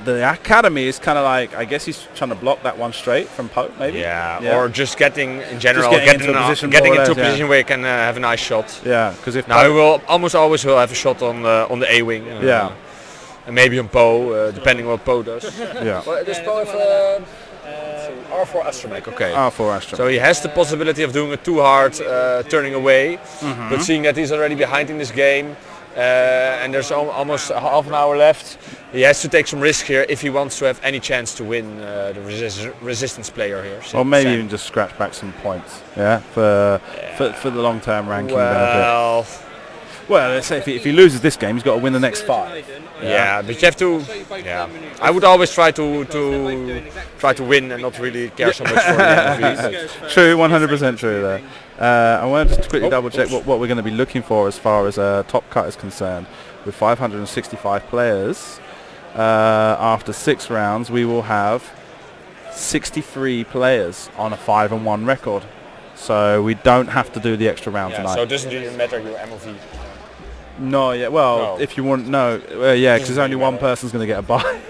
The academy is kind of like, I guess he's trying to block that one straight from Pope, maybe. Yeah, or just getting in general, getting into a position where he can have a nice shot. Yeah, because if now he will almost always will have a shot on the A wing. Yeah, and maybe on Poe, depending on what Poe does. Yeah. Well, does Poe have R4 astromech? Okay. R4 astromech. So he has the possibility of doing it too hard, turning away. But seeing that he's already behind in this game, and there's almost half an hour left, he has to take some risk here if he wants to have any chance to win the resistance player here. Or maybe even just scratch back some points, for the long-term ranking benefit. Well, let's say if he loses this game, he's got to win the next 5. Yeah, but you have to. Yeah, I would always try to win and not really care so much for the MLV. True, 100% true there. I want to just quickly double check what we're going to be looking for as far as Top Cut is concerned. With 565 players, after 6 rounds, we will have 63 players on a 5-1 record. So we don't have to do the extra round tonight. So it doesn't even matter your MLV. No, yeah. Well, if you want, yeah, because only one person's going to get a buy.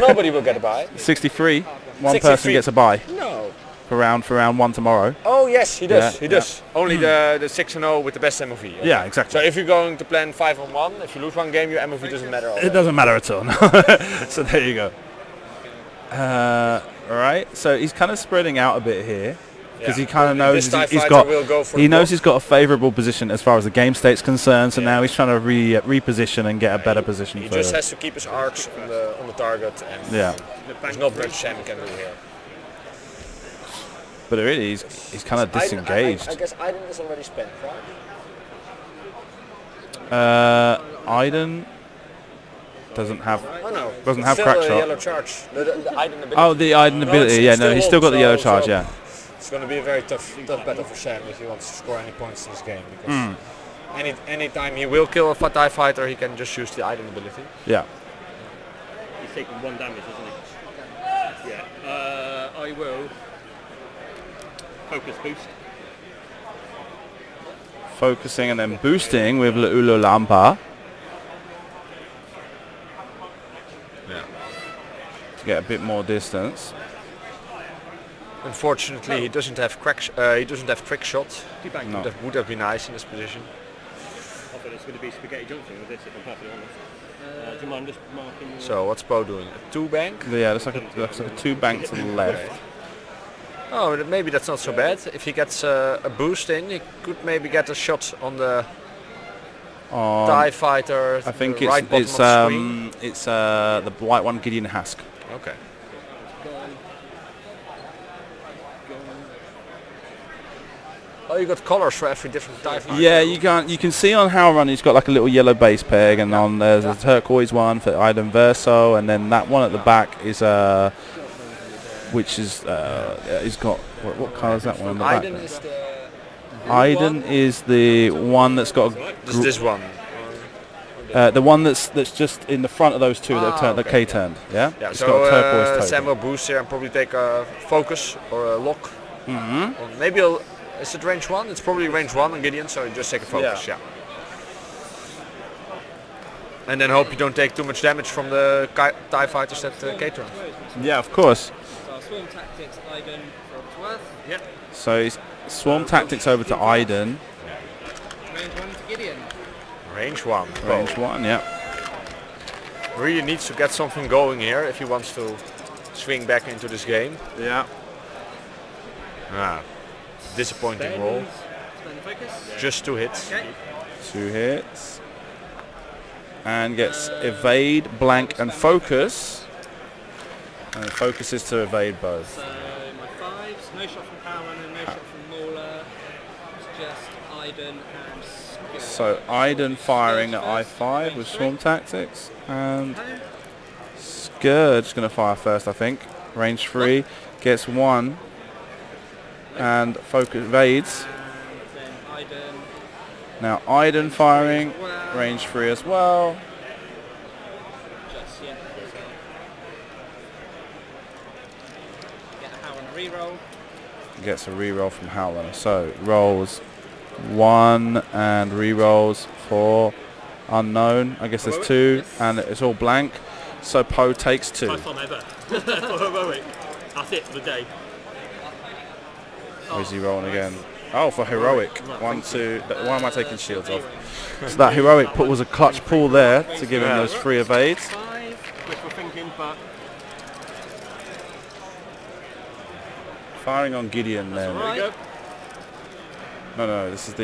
Nobody will get a buy. 63. One person gets a buy. No. For round 1 tomorrow. Oh yes, he does. Yeah, he does. Only the 6-0 with the best MLV. Okay. Yeah, exactly. So if you're going to plan 5-on-1, if you lose one game, your MLV doesn't matter. It doesn't matter at all. No. So there you go. All right. So he's kind of spreading out a bit here. Because he kind of knows he's got a favourable position as far as the game state's concerned. So now he's trying to reposition and get a better position. He just has to keep his arcs on the target, and there's not much Sam can do here. But really, he's kind of disengaged. I guess Iden is already spent, right? Iden doesn't have crack shot. Yellow charge. The Iden ability. Oh, the Iden ability. Yeah, no, he's still got the yellow charge. Yeah. It's going to be a very tough battle for Sam if he wants to score any points in this game, because any time he will kill a TIE fighter, he can just use the Iden ability. Yeah. He's taking 1 damage, isn't he? Yeah. I will focus boost. Focusing and then boosting with Ulu Lampa. Yeah. To get a bit more distance. Unfortunately, he doesn't have trick shot. No. That would have been nice in this position. I thought it's going to be spaghetti Johnson with this, if I'm perfectly honest. Do you mind just marking? So what's Poe doing? A 2-bank? Yeah, looks like a 2-bank to the left. Oh, maybe that's not so bad. If he gets a boost in, he could maybe get a shot on the TIE fighter. I think right it's the white one, Gideon Hask. Okay. Oh, you got colors for every different TIE fighter. Yeah, you can see on How Run he's got like a little yellow base peg, and on there's a turquoise one for Iden Verso, and then that one at the back is which is he's got what colour is that one on the back? Iden is the one that's got this one. The one that's just in the front of those two that turned, the K turned. Yeah. Yeah. It's So got a turquoise token. Sam will boost here and probably take a focus or a lock. Or maybe is it range 1? It's probably range 1 on Gideon, so you just take a focus. Yeah. And then hope you don't take too much damage from the TIE fighters that K turn. Yeah, of course. So Swarm Tactics, Iden, Rodsworth. Yeah. So he's Swarm Tactics over to Iden. Range 1 to Gideon. Range 1. Range 1, yeah. Really needs to get something going here if he wants to swing back into this game. Yeah. Disappointing roll. Spend focus. Just 2 hits. Okay. 2 hits. And gets evade, blank and focus. And focus is to evade both. So my 5s, no shot from Power and no shot from Mauler. It's just Iden and Scourge. So Iden firing at I5 with Swarm Tactics. And Scourge going to fire first, I think. Range 3. Gets 1. And focus evades. Then Iden. Now Iden firing. range 3 as well. Just, yeah. Get a Howrunner reroll. Gets a reroll from Howrunner. So rolls 1 and rerolls 4 unknown. I guess there's 2 and it's all blank. So Poe takes 2. First time ever. For heroic. That's it for the day. Or is he rolling again? Oh, for heroic. 1, 2. Why am I taking shields off? So that heroic was a clutch pull there to give him those 3 evades. 5, wishful thinking, but Firing on Gideon then. right. No, this is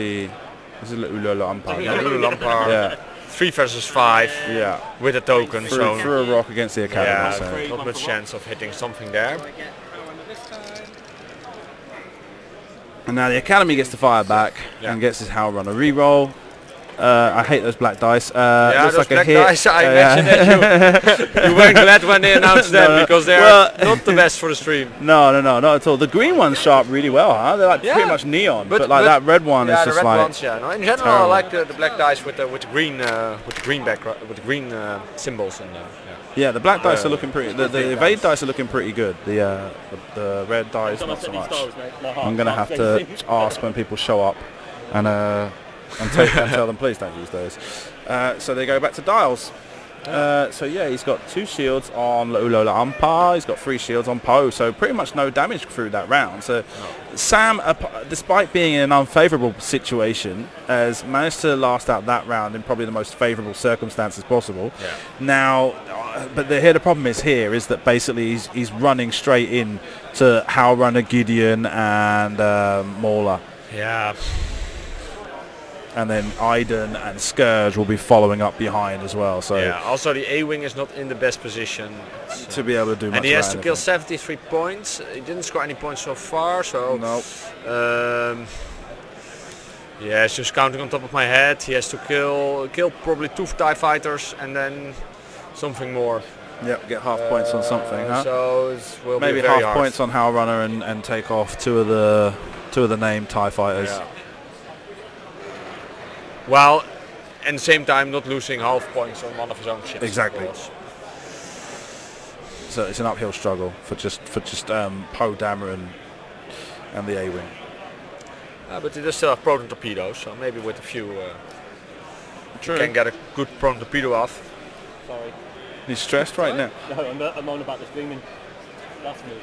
Ulolo Umpire. Yeah, 3 versus 5 yeah. with a token, so Threw a rock against the academy. So. yeah, not much chance of hitting something there. So I get Howrunner this time. And now the academy gets to fire back and gets his Howrunner reroll. I hate those black dice. Yeah, looks those like a black hit. dice, I imagine that you weren't glad when they announced them because they're not the best for the stream. No, not at all. The green ones sharp really well, huh? They're like pretty much neon, but that red one is the just red like ones, yeah. No, in general, terrible. I like the black dice with the green background, with the green symbols and yeah. The black dice are looking pretty. The evade dice are looking pretty good. The red dice not so much. I'm gonna have to ask when people show up and tell them please don't use those. So they go back to dials. So yeah, he's got 2 shields on Ulola Umpire, he's got 3 shields on Poe, so pretty much no damage through that round. So Sam, despite being in an unfavourable situation, has managed to last out that round in probably the most favourable circumstances possible. Yeah. Now, but the problem is that basically he's running straight in to Howrunner, Gideon and Mauler. yeah. And then Iden and Scourge will be following up behind as well. So Yeah. Also, the A-wing is not in the best position to be able to do much. and he has to anything. kill 73 points. He didn't score any points so far, so Nope. yeah, it's just counting on top of my head. He has to kill probably 2 TIE fighters and then something more. Yep, get half points on something, huh? So it will Maybe be very half hard. points on Howrunner and take off two of the named TIE fighters. Yeah. While at the same time not losing half points on one of his own ships. Exactly. So it's an uphill struggle for just Poe Dameron and the A-wing. But they still have proton torpedoes, so maybe with a few you True. can get a good proton torpedo off. Sorry. He's stressed right now. No, I'm on about the streaming. Last move.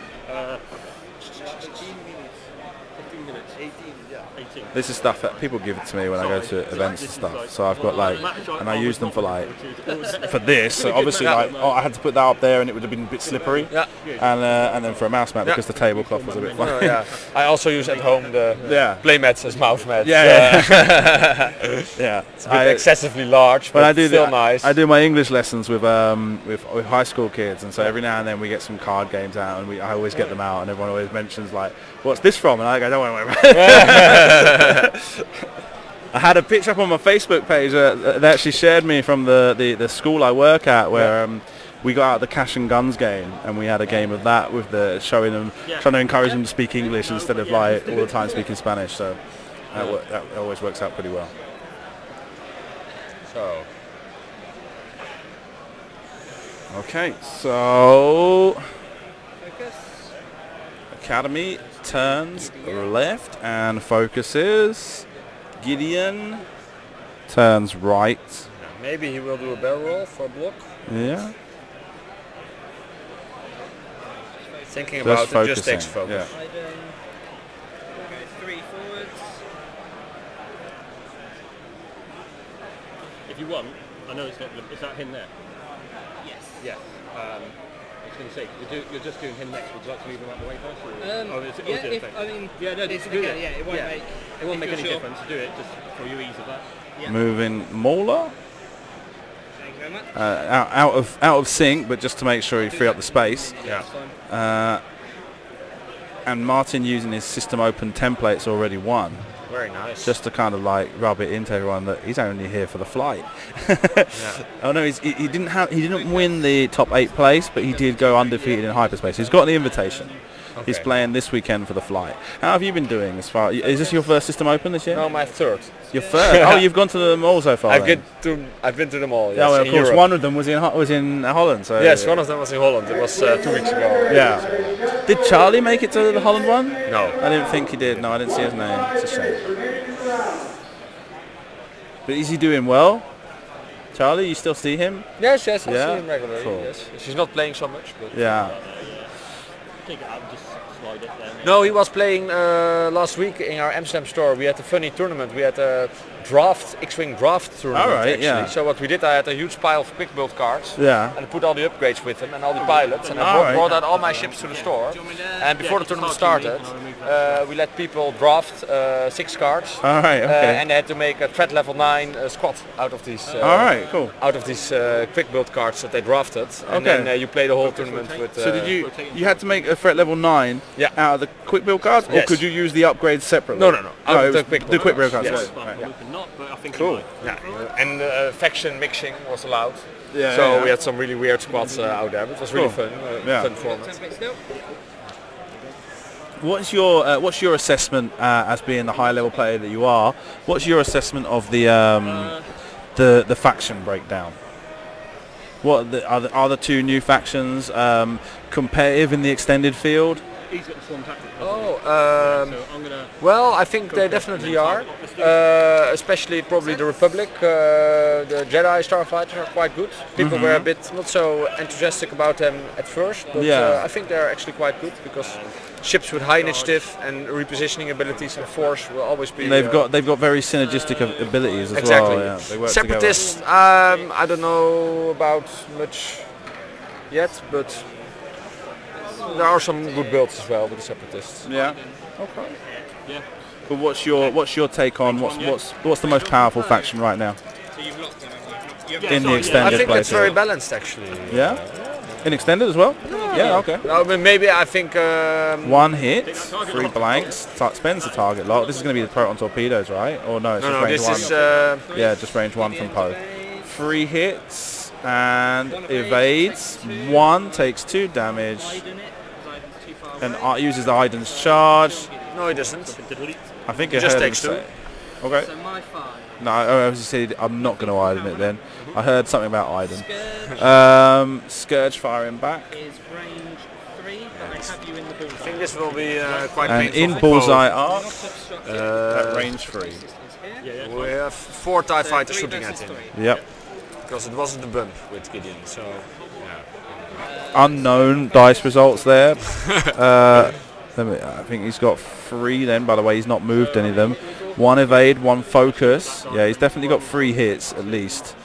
15 minutes. 18, yeah. 18. This is stuff that people give it to me when I go to events and stuff. So I've got and I use them for for this. So obviously, I had to put that up there, and it would have been a bit slippery. Yeah. And then for a mouse mat because the tablecloth was a bit funny. Yeah. I also use at home the play mats as mouse mats. Yeah. Yeah. It's a bit excessively large, but still nice. I do my English lessons with high school kids, and so every now and then we get some card games out, and I always get them out, and everyone always mentions like, "What's this from?" And I go, "Don't worry about it." I had a picture up on my Facebook page that actually shared me from the school I work at, where we got out the Cash and Guns game, and we had a game of that with trying to encourage them to speak English instead of like all the time speaking Spanish. So that always works out pretty well. So Okay, so Academy turns left and focuses. Gideon turns right. maybe he will do a barrel roll for a block. Yeah. Thinking about it just takes focusing, focus. yeah. Go 3 forwards. If you want, I know it's not. Is that him there? Yes. Yeah. I was going to say, you're just doing him next. Would you like to move him out the way first? Or It won't make. It won't make any sure. difference. Do it just for your ease of that. Yeah. Moving Mauler Thank you very much. out of sync, but just to make sure he free up the space. Yeah. And Martyn using his system open templates already won. Very nice. Just to kind of like rub it into everyone that he's only here for the flight. Oh no, he didn't win the top 8 place, but he did go undefeated in hyperspace. He's got the invitation. He's playing this weekend for the flight. How have you been doing as far? Is this your first System Open this year? No, my third. Your third? Oh, you've gone to them all so far. I've been to them all. Yes, yeah, well, of in course. Europe. One of them was in Holland. So yes, one of them was in Holland. It was 2 weeks ago. Yeah. Did Charlie make it to the Holland one? No. I didn't think he did. No, I didn't see his name. It's a shame. But is he doing well? Charlie, you still see him? Yes, I see Yeah? him regularly. Cool. Yes. She's not playing so much, but Yeah. Take it out and just slide it there. no, he was playing last week in our Amsterdam store. We had a funny tournament. We had a X-Wing draft tournament. All right, actually. yeah. So what we did, I had a huge pile of quick build cards. Yeah. And I put all the upgrades with them and all the pilots, and I All right. brought out all my ships to the store. And before the tournament started, we let people draft 6 cards. All right. Okay. And they had to make a threat level 9 squad out of these. All right. Cool. Out of these quick build cards that they drafted, and Okay. then you play the whole tournament with. So did you had to make a threat level 9 out of the quick build cards, or Yes. could you use the upgrades separately? No. Out it of the was quick the quick build cards. Yes. Right. Not, but I think Cool. Yeah, and faction mixing was allowed. Yeah. So yeah. we had some really weird squads out there, but it was really Cool. fun. Yeah. Fun format. What's your assessment as being the high level player that you are? What's your assessment of the faction breakdown? What are the 2 new factions competitive in the extended field? He's got the swarm tactic. Oh, So I'm gonna. well, I think they definitely are. Especially probably the Republic, the Jedi Starfighters are quite good. People were a bit not so enthusiastic about them at first, but Yeah. I think they're actually quite good because ships with high initiative and repositioning abilities and force will always be. They've got very synergistic abilities as exactly. well. Yeah, they work Separatists, I don't know about much yet, but there are some good builds as well with the Separatists. together. Yeah. Okay. Yeah. But what's your take on what's the most powerful faction right now So you've locked them, haven't you? in the I extended think play it's very field? balanced actually. Yeah. In extended as well? Yeah. Okay. No, but maybe I think 1 hit, 3 blanks, spends the target lock. This is going to be the proton torpedoes, right? Or no, it's just no, range this 1. is Yeah, just range 1 from Poe. 3 hits and evades. 1 takes 2 damage Hiding it, because Iden's too far and away. uses the Iden's charge. no, it doesn't. I think It I just heard him takes 2. say. Okay. So my 5. No, I was just saying I'm not going to Iden it then. I heard something about Iden. Scourge Scourge firing back. is range 3, but I have you in the I bullseye. think this will be quite And painful. in for bullseye Poe. arc, Not obstructed. at range 3. Is here. We have 4 TIE fighters So 3 shooting at versus him 3. Yep. because it wasn't the bump with Gideon. So Unknown dice results there. I think he's got 3 then, by the way, he's not moved any of them. 1 evade, 1 focus. Yeah, he's definitely got 3 hits at least.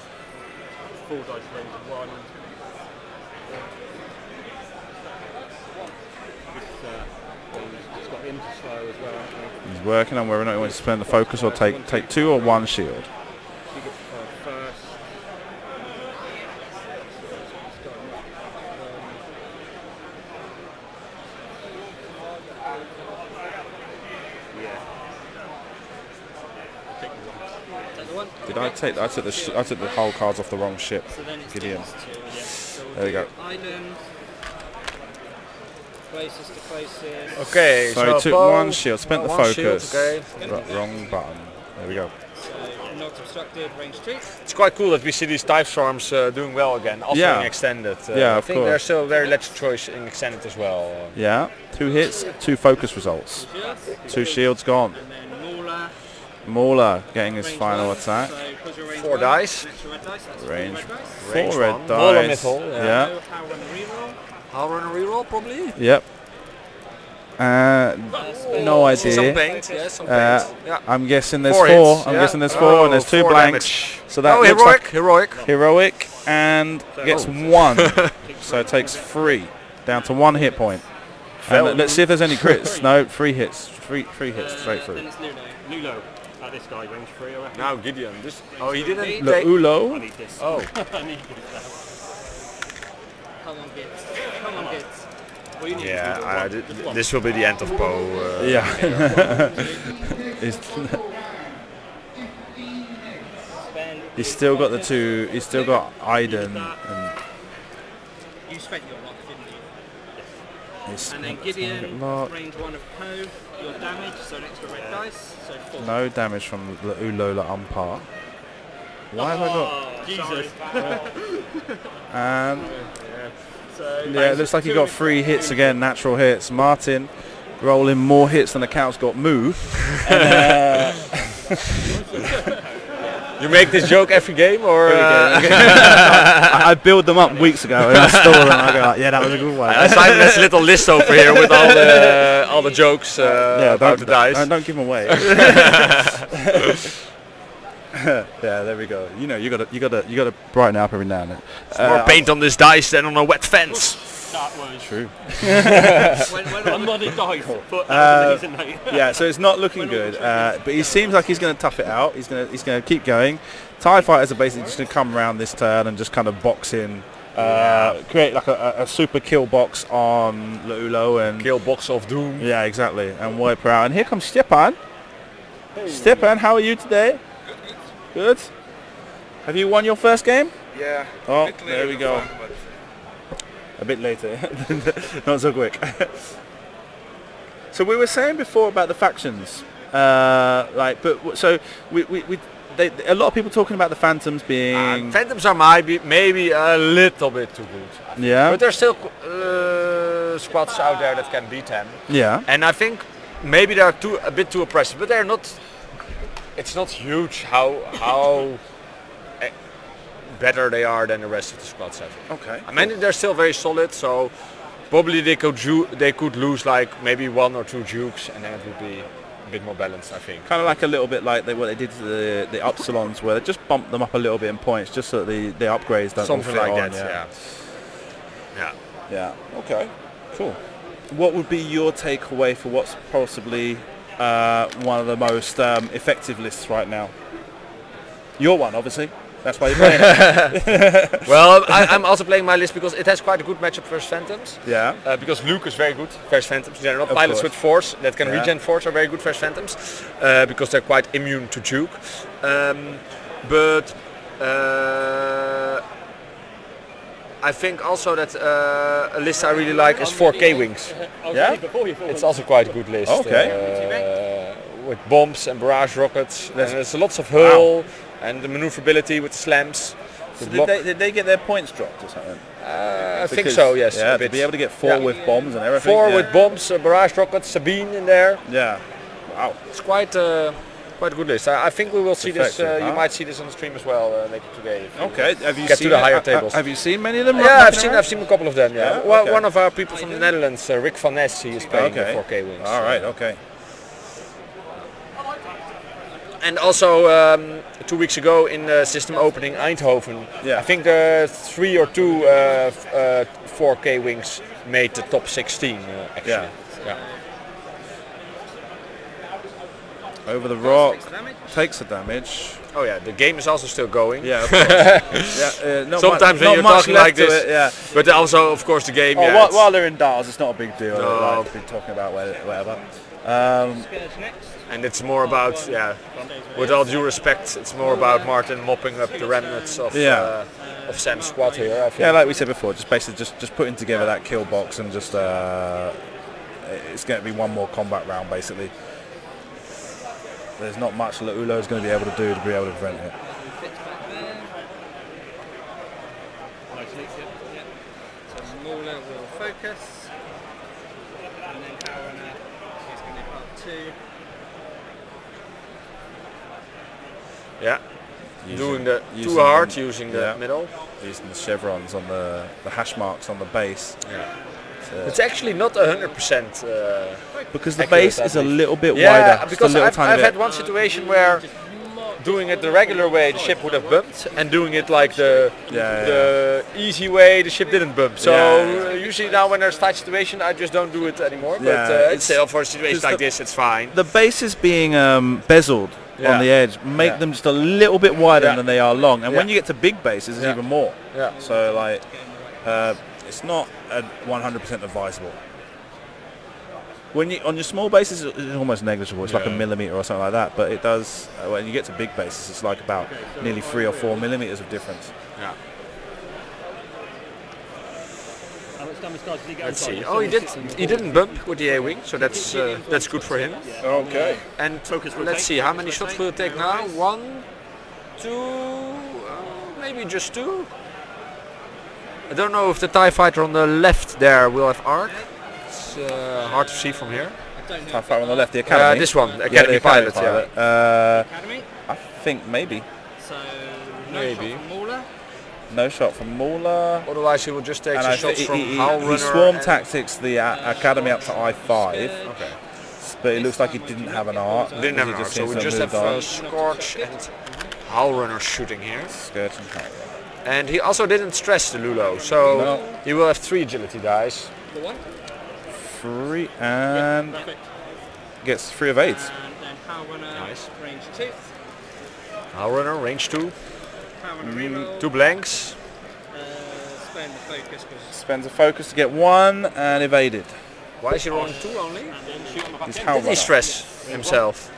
4 dice range of 1. It's got him to slow as well. Hasn't he? He's working on whether or not he wants to spend the focus or take 2 or 1 shield. He gets first. That's the one. Did I take? I took the whole cards off the wrong ship. So then it's Gideon. Gideon's 2, yeah. So we'll There we do go. Items. Places to places. okay, So he took Poe, 1 shield, spent the 1 shield, focus. okay. Wrong button. There we go. So not obstructed, range 2. It's quite cool that we see these type storms doing well again, also Yeah. in extended. Yeah, I of think course. they're still very legend choice in extended as well. Yeah, 2 hits, 2 focus results. 2 shields gone. And then Mauler. Mauler getting his range final 1. attack. So because you're range 4 1, dice. an extra red dice. That's 4 Range red dice. 4 Range 1. red Mauler dice. mythol, Yeah. No power on the reroll. I'll run a reroll probably. Yep. No Some idea. paint, yeah, some paint. Yeah. I'm guessing there's 4 4. hits, I'm yeah. guessing there's 4 and there's 2 4 blanks. damage. So that Oh, looks heroic, like heroic. heroic and gets 1. So it takes 3 down to 1 hit point. And let's see if there's any crits. No, 3 hits. 3 hits straight through. Then it's Luno. Lulo. This guy range 3, I reckon. Now Gideon. This. Oh, he didn't Le take. I Ulo. need this. Oh. I need this. Come on, Gits. Come on, Gits. Well, you need Yeah, this will be the end of Poe. Yeah. He's- Spend. he's still got the 2. He's still got Iden. And You spent your luck, didn't you? And then Gideon, range 1 of Poe, your damage, so an extra red dice, so 4. No damage from the Ulola Umpar. Why have I got... Jesus. And So yeah, it looks like he got 3 hits again, natural hits. Martyn rolling more hits than the cow's got moved. You make this joke every game, or? I build them up weeks ago and I store them. I go like, yeah, that was a good one. Simon's little list over here with all the jokes about the dice. Don't give them away. Yeah, there we go. You know, you gotta brighten up every now and then. More paint on this dice than on a wet fence. that was True. Somebody died. Yeah, so it's not looking good, but he seems like he's going to tough it out. He's going to keep going. TIE fighters are basically just going to come around this turn and just kind of box in, create like a super kill box on Leulo and Kill box of doom. yeah, exactly, and wipe her out. And here comes Stepan. Hey. Stepan, how are you today? Good. Have you won your first game? Yeah. Oh, there we go. A bit later, not so quick. So we were saying before about the factions, a lot of people talking about the Phantoms being. Phantoms are maybe a little bit too good. Yeah. But there's still squads out there that can beat them. Yeah. And I think maybe they're a bit too oppressive, but they're not. It's not huge how better they are than the rest of the squads. I think. Okay. I mean, they're still very solid, so probably they could lose like maybe 1 or 2 dukes, and then it would be a bit more balanced, I think. Kind of like a little bit like what they did to the Upsilons, where they just bumped them up a little bit in points, just so that the upgrades don't Something all fit like on, that. Yeah. Okay. Cool. What would be your takeaway for what's possibly one of the most effective lists right now? Your one, obviously. That's why you're playing it. Well, I'm also playing my list because it has quite a good matchup versus Phantoms. Yeah. Because Luke is very good versus Phantoms. They're not Of pilots course. with force that can Yeah. regen force are very good versus Phantoms because they're quite immune to juke. But I think also that a list I really like is 4K wings. Yeah. It's also quite a good list. Okay. With bombs and barrage rockets. And there's lots of hull and the maneuverability with the slams. So did they get their points dropped or something? I think so, yes. Yeah, a to bit. be able to get 4 with bombs and everything. 4 yeah. with bombs, barrage rockets, Sabine in there. Yeah. Wow. It's quite a good list. I think we will see this. effective, You huh? might see this on the stream as well later today. if you Okay. Have you get seen to the higher it? tables? Have you seen many of them? Yeah, I've seen a couple of them. Yeah. Yeah? Well, Okay. one of our people from the Netherlands, Rick van Ness, he is playing the 4K wings. All right. Okay. And also 2 weeks ago in the system opening Eindhoven, Yeah. I think the 3 or 2 4K wings made the top 16 actually. Yeah. Over the rock, damage. takes the damage. Oh yeah, the game is also still going. Yeah. Of course. Yeah. Not Sometimes when not you're much talking left like to this, it, yeah. But also of course the game. Oh, yeah, while they're in Dars, it's not a big deal. No. Like, been talking about whatever. Scourge next. and it's more about with all due respect, it's more about Martyn mopping up the remnants of of Sam's squad here. I think. Yeah, like we said before, just basically just putting together that kill box and just it's going to be one more combat round basically. There's not much that Ulo is going to be able to do to be able to prevent it. Fits back there. So Smaller will focus. And then Power Runner is going to be part 2. Yeah. Doing the using too hard, them, using the middle. Using the chevrons on the hash marks on the base. Yeah. It's actually not 100%. Because the accurate, base I is a think. little bit Yeah, wider. just a because little I've tiny had bit. one situation where doing it the regular way the ship would have bumped, and doing it like the easy way the ship didn't bump. So usually now when there's tight situation I just don't do it anymore. Yeah, But it's still for a situation like this it's fine. The bases being bezeled on the edge make them just a little bit wider than they are long, and when you get to big bases it's even more. Yeah. So like it's not 100% advisable. When you on your small bases it's almost negligible. It's like a millimeter or something like that. But it does when you get to big bases it's like about nearly 3 or 4 millimeters of difference. Yeah. How much damage cards did he get? Let's see. Oh, he didn't bump with the A-wing, so that's good for him. Okay. And let's see, how many shots will it take now? 1, 2, maybe just 2. I don't know if the TIE fighter on the left there will have arc. It's hard to see from here. TIE fighter on the left, the Academy. This one, Academy pilot. Academy? I think maybe. So, Maybe. shot from Mauler. No shot from Mauler. Otherwise, he will just take And some I shots think from he Howlrunner. swarm tactics the Academy up to I5, Okay. but it looks like he didn't have an arc. Didn't have an arc, so we just have Scorch and Howlrunner shooting here. Scourge and Howlrunner. And he also didn't stress the Lulo, so No. he will have 3 agility dice. The one. 3 and Perfect. gets 3 of 8. And then Howlrunner, Nice. range 2. Howlrunner, range 2. Howlrunner reroll. 2 blanks. Spend the focus because Spends a focus to get 1 and evaded. Why is he rolling 2 only? and then shoot on the back He's end. Did he Howlrunner. stress himself?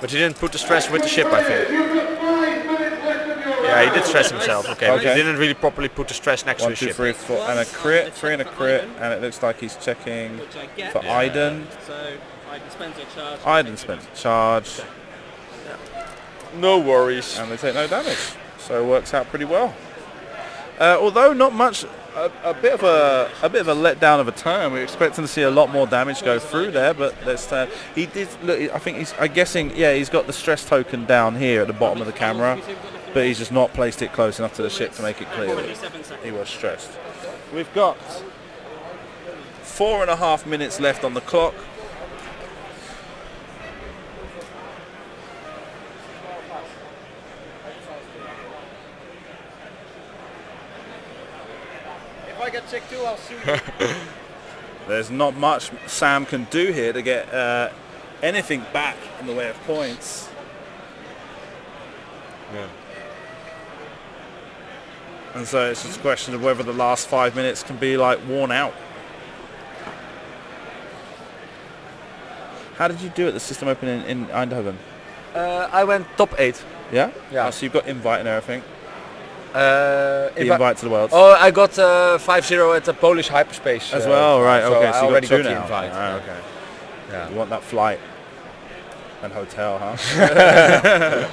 But he didn't put the stress with the ship, I think. Yeah, he did stress himself, okay. But he Okay. didn't really properly put the stress next to 1, the 2, ship. 3, 4, and a crit, 3 and a crit, and it looks like he's checking Which I get. for Iden. So Iden spends a charge. Iden spends a charge, No worries. and they take no damage, so it works out pretty well. Although not much, a bit of a letdown of a turn. We were expecting to see a lot more damage go through there, but let's. He did look. I think I'm guessing. Yeah, he's got the stress token down here at the bottom of the camera, but he's just not placed it close enough to the ship to make it clear that 27 seconds. he was stressed. We've got 4.5 minutes left on the clock. If I get check 2, I'll sue you. There's not much Sam can do here to get anything back in the way of points. Yeah. And so it's just a question of whether the last 5 minutes can be like worn out. How did you do at the system open in Eindhoven? I went top 8. Yeah? Yeah. Oh, so you've got invite and everything. The The invite to the Worlds. Oh, I got 5-0 at the Polish hyperspace. As well, right, so okay. I So you already got 2 got the now. invite. Right, okay. Yeah. You want that flight and hotel, huh?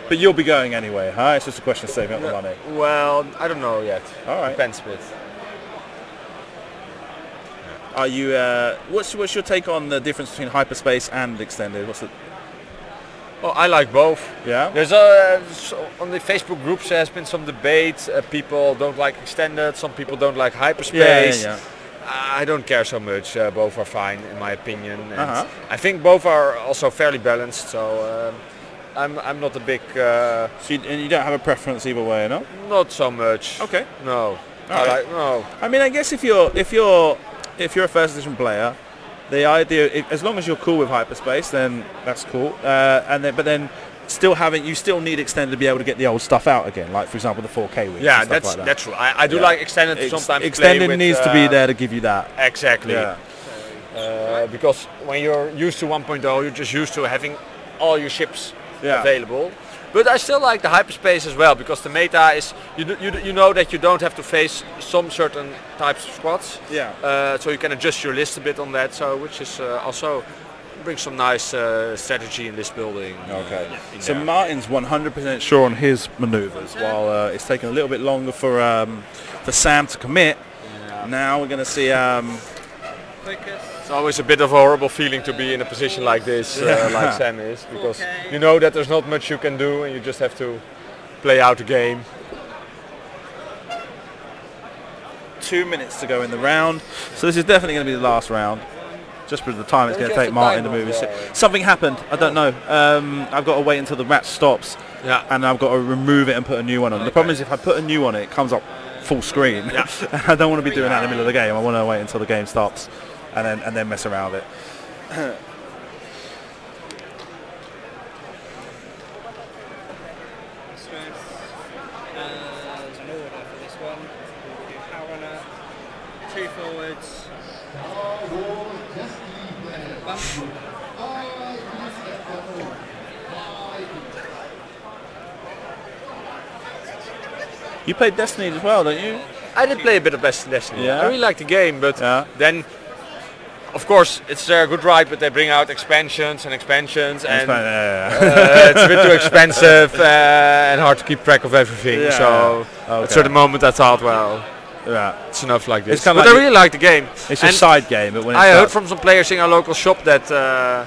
But you'll be going anyway, huh? It's just a question of saving up the money. Well, I don't know yet. All right. Depends a bit. Are you? What's your take on the difference between hyperspace and extended? What's it? Oh, I like both. Yeah. There's on the Facebook groups there has been some debate. People don't like extended. Some people don't like hyperspace. Yeah. I don't care so much. Both are fine in my opinion. And Uh-huh. I think both are also fairly balanced. So I'm not a big. And you don't have a preference either way, no? Not so much. Okay. No. Alright. No. I mean, I guess if you're a first edition player, the idea, as long as you're cool with hyperspace, then that's cool. But then you still need extended to be able to get the old stuff out again. Like for example, the 4K wings. Yeah, and stuff like that. that's true. I do like extended to sometimes. Extended play with, needs to be there to give you that. Exactly. Yeah. Because when you're used to 1.0, you're just used to having all your ships available. But I still like the hyperspace as well, because the meta is you know that you don't have to face some certain types of squads. Yeah. So you can adjust your list a bit on that. So which is also brings some nice strategy in this building. Okay. In So there. Martyn's 100% sure on his manoeuvres, while it's taking a little bit longer for Sam to commit. Yeah. Now we're going to see. Focus. It's always a bit of a horrible feeling to be in a position like this, like Sam is, because you know that there's not much you can do and you just have to play out the game. 2 minutes to go in the round, so this is definitely going to be the last round. Just for the time it's going to take Martyn to move his ship. Something happened, I don't know. I've got to wait until the match stops, and I've got to remove it and put a new one on. The problem is if I put a new one, it comes up full screen. And I don't want to be doing that in the middle of the game. I want to wait until the game stops and then mess around with it. Stress. There's an order for this one. We'll do Howlrunner, 2 forwards. Bump. You played Destiny as well, don't you? I did play a bit of Destiny. Yeah. I really liked the game, but Yeah. then, of course, it's a good ride, but they bring out expansions, and it's a bit too expensive and hard to keep track of everything. Yeah. So at a certain moment, I thought, well, Yeah. it's enough like this. It's kinda But like I really like the game. It's a And side game, but when it's I heard from some players in our local shop that the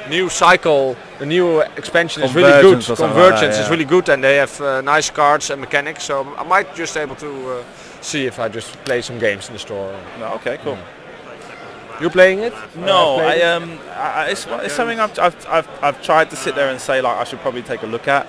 new expansion is really good. Convergence or something like Convergence that, is yeah. really good, and they have nice cards and mechanics. So I might just able to see if I just play some games in the store. No, okay, cool. You're playing it? No, it's something I've tried to sit there and say like I should probably take a look at.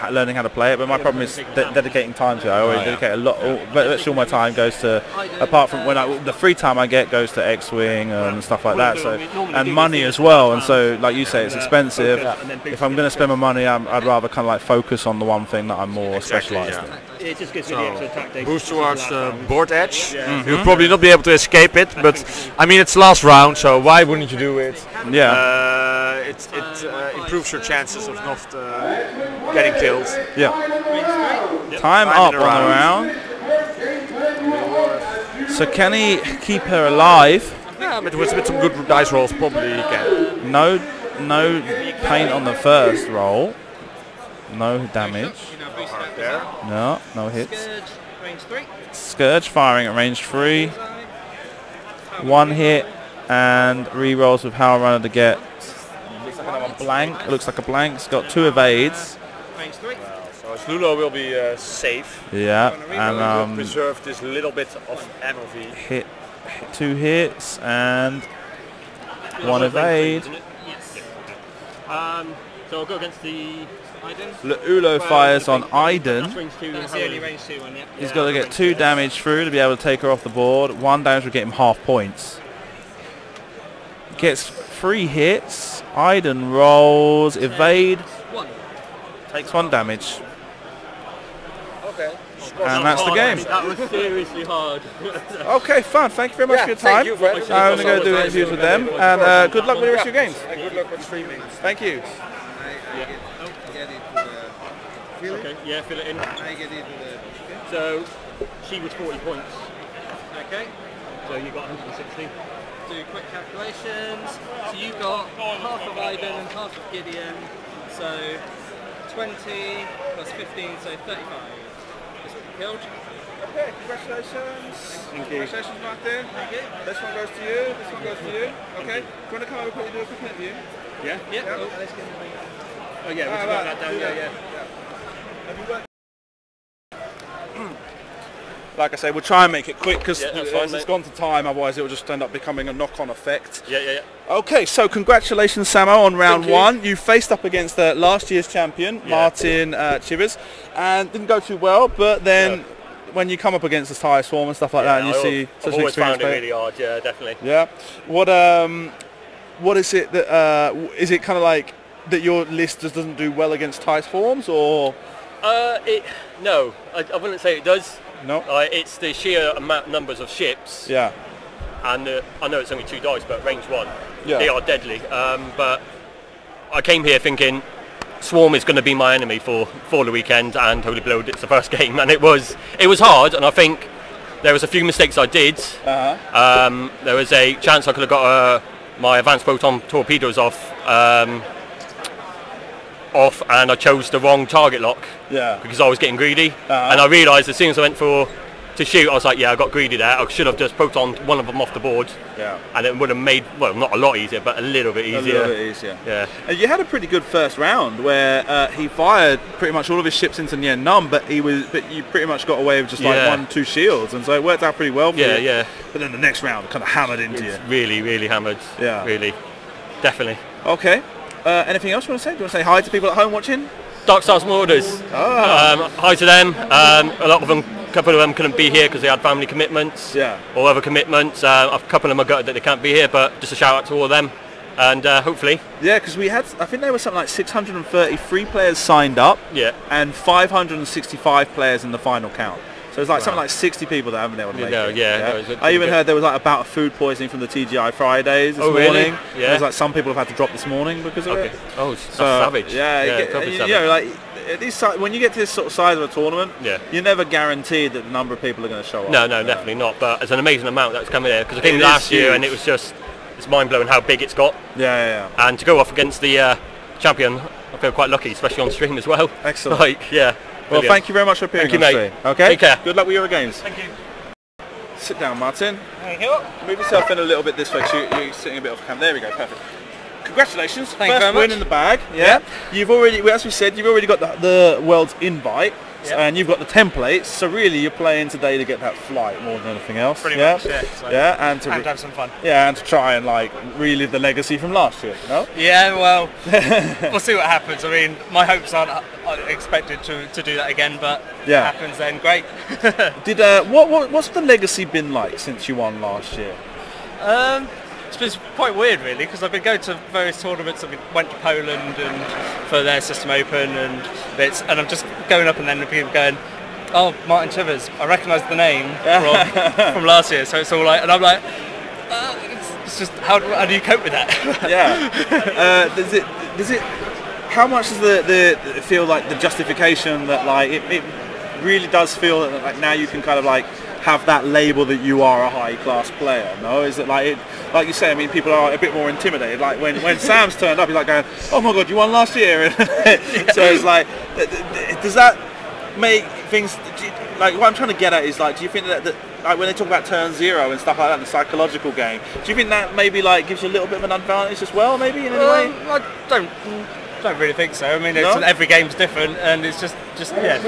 Learning how to play it, but my problem is dedicating time to it. I always dedicate a lot. Virtually all my time goes to, apart from the free time I get goes to X-Wing and stuff like that. So and money as well. And so, like you say, it's expensive. If I'm going to spend my money, I'd rather kind of like focus on the one thing that I'm more specialised in. It just gives you the extra tactics. Boost towards the board edge. You'll probably not be able to escape it, but I mean it's last round, so why wouldn't you do it? Yeah. It improves your chances of not getting killed. Yeah. Time up on the round. So can he keep her alive? Yeah, but with some good dice rolls, probably he can. No paint on the first roll. No damage. There. No hits. Scourge, range 3. Scourge firing at range 3. One hit and re-rolls with Howl Runner to get. Looks like another blank. It looks like a blank. It's got 2 evades. Range 3. So Slulo will be safe. Yeah, And and preserve this little bit of MLV. hit 2 hits and 1 evade. Yes. So I'll go against the Iden. Ulo fires on Iden. that's range 2. That's the only range 2 one, yeah. He's got to get 2 damage through to be able to take her off the board. 1 damage will get him half points. Gets 3 hits. Iden rolls, evade, 1. takes 1 damage. Okay. And that's the game. That was seriously hard. Okay, fun. Thank you very much for your time. Thank you, Fred. I'm going to go do interviews with them. And good luck with the rest of your games. Good luck with streaming. Thank you. Okay, yeah, fill it in. I get into the... So she was 40 points. Okay. So you got 160. Do quick calculations. So you got half of Iden and half of Gideon. So 20 plus 15, so 35. This one killed. Okay, congratulations. Thank you. Congratulations, Martyn. Thank you. This one goes to you. This one goes to you. Okay. Do you want to come over and quickly do a quick interview? Yeah? Yeah. Yeah. Oh yeah, we should write that down. Yeah. Have you worked? Like I say, we'll try and make it quick because Yeah, that's fine, it's mate. gone to time. Otherwise, it will just end up becoming a knock-on effect. Yeah. Okay, so congratulations, Samo, on round Thank you. 1. You faced up against last year's champion, Martyn Chivers, and didn't go too well. But then, when you come up against the Tire Swarm and stuff like that, and you see such an always experienced found it player, really hard. Yeah, definitely. yeah. What is it that is it kind of like that your list just doesn't do well against Tire Swarms, or No, I wouldn't say it does. no? It's the sheer numbers of ships. Yeah. And I know it's only 2 dice, but range 1, Yeah. they are deadly. But I came here thinking Swarm is going to be my enemy for the weekend, and holy blow, it's the first game, and it was hard. And I think there was a few mistakes I did. There was a chance I could have got my advanced proton torpedoes off, and I chose the wrong target lock. Yeah. Because I was getting greedy, and I realised as soon as I went to shoot, I was like, yeah, I got greedy there. I should have just protoned one of them off the board, and it would have made, well, not a lot easier, but a little bit easier. A little bit easier. Yeah. And you had a pretty good first round where he fired pretty much all of his ships into Nien Num, but you pretty much got away with just like 1-2 shields, and so it worked out pretty well for you. Yeah. But then the next round kind of hammered into you. Really, really hammered. Yeah. Really, definitely. Okay. Anything else you want to say? Do you want to say hi to people at home watching? Dark Stars Marauders. Hi to them. A couple of them couldn't be here because they had family commitments or other commitments. A couple of them are gutted that they can't be here, but just a shout out to all of them, and hopefully. Yeah, because we had, I think there was something like 633 players signed up, and 565 players in the final count. So it's like something like 60 people that haven't been able to make it. I even heard there was like about food poisoning from the TGI Fridays this morning. Really? Yeah. There's like some people have had to drop this morning because of it. Oh, that's So, savage. Yeah, proper you savage. know, like when you get to this sort of size of a tournament, Yeah. you're never guaranteed that the number of people are going to show up. No, definitely not. But it's an amazing amount that's coming here because I came It last is year huge. and it was just it's mind blowing how big it's got. Yeah. And to go off against the champion, I feel quite lucky, especially on stream as well. Excellent. Yeah. Well, brilliant. thank you very much for appearing Thank you, on mate. stream. Okay. Take care. Good luck with your games. Thank you. Sit down, Martyn. Thank you. Move yourself in a little bit this way. You're sitting a bit off camera. There we go. Perfect. Congratulations. Thank you First very win much. in the bag. Yeah. You've already, as we said, you've already got the world's invite. Yep. And you've got the templates, so really you're playing today to get that flight more than anything else. Pretty much, yeah. So and to and have some fun. and to try and like relive the legacy from last year. No. Yeah, well, we'll see what happens. I mean, my hopes aren't expected to do that again, but Yeah. if it happens then great. Did what's the legacy been like since you won last year? It's been quite weird really because I've been going to various tournaments. I went to Poland and for their System Open and bits, and I'm just going up and then people going, "Oh, Martyn Chivers, I recognise the name from last year." So it's all like, and I'm like, it's just how do you cope with that? Yeah. Does it? How much does the feel like the justification that like it really does feel that like now you can kind of like have that label that you are a high class player? No, is it like like you say? I mean, people are a bit more intimidated. Like when Sam's turned up, he's like going, "Oh my God, you won last year!" So it's like, does that make things? Like what I'm trying to get at is like, do you think that like when they talk about turn zero and stuff like that, the psychological game, do you think that maybe like gives you a little bit of an advantage as well, maybe in any way? I don't really think so. I mean, No? every game's different, and it's just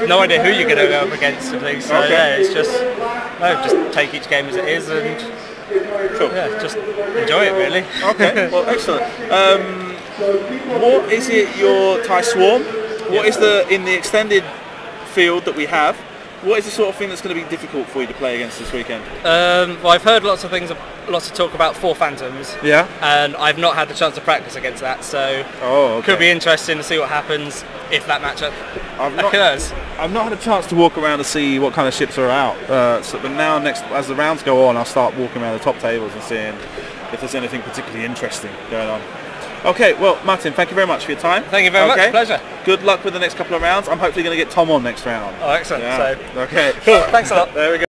no idea who you're going to go up against and things. So Okay. yeah, it's just take each game as it is and just enjoy it really. Okay, well, excellent. What is it your Thai Swarm? What is in the extended field that we have? What is the sort of thing that's going to be difficult for you to play against this weekend? Well, I've heard lots of talk about 4 Phantoms. Yeah. And I've not had the chance to practice against that, so Okay. could be interesting to see what happens if that matchup occurs. I've not had a chance to walk around to see what kind of ships are out. But now, as the rounds go on, I'll start walking around the top tables and seeing if there's anything particularly interesting going on. Okay, well, Martyn, thank you very much for your time. Thank you very much, pleasure. Good luck with the next couple of rounds. I'm hopefully going to get Tom on next round. Oh, excellent. Yeah. So, Okay. cool, thanks a lot. There we go.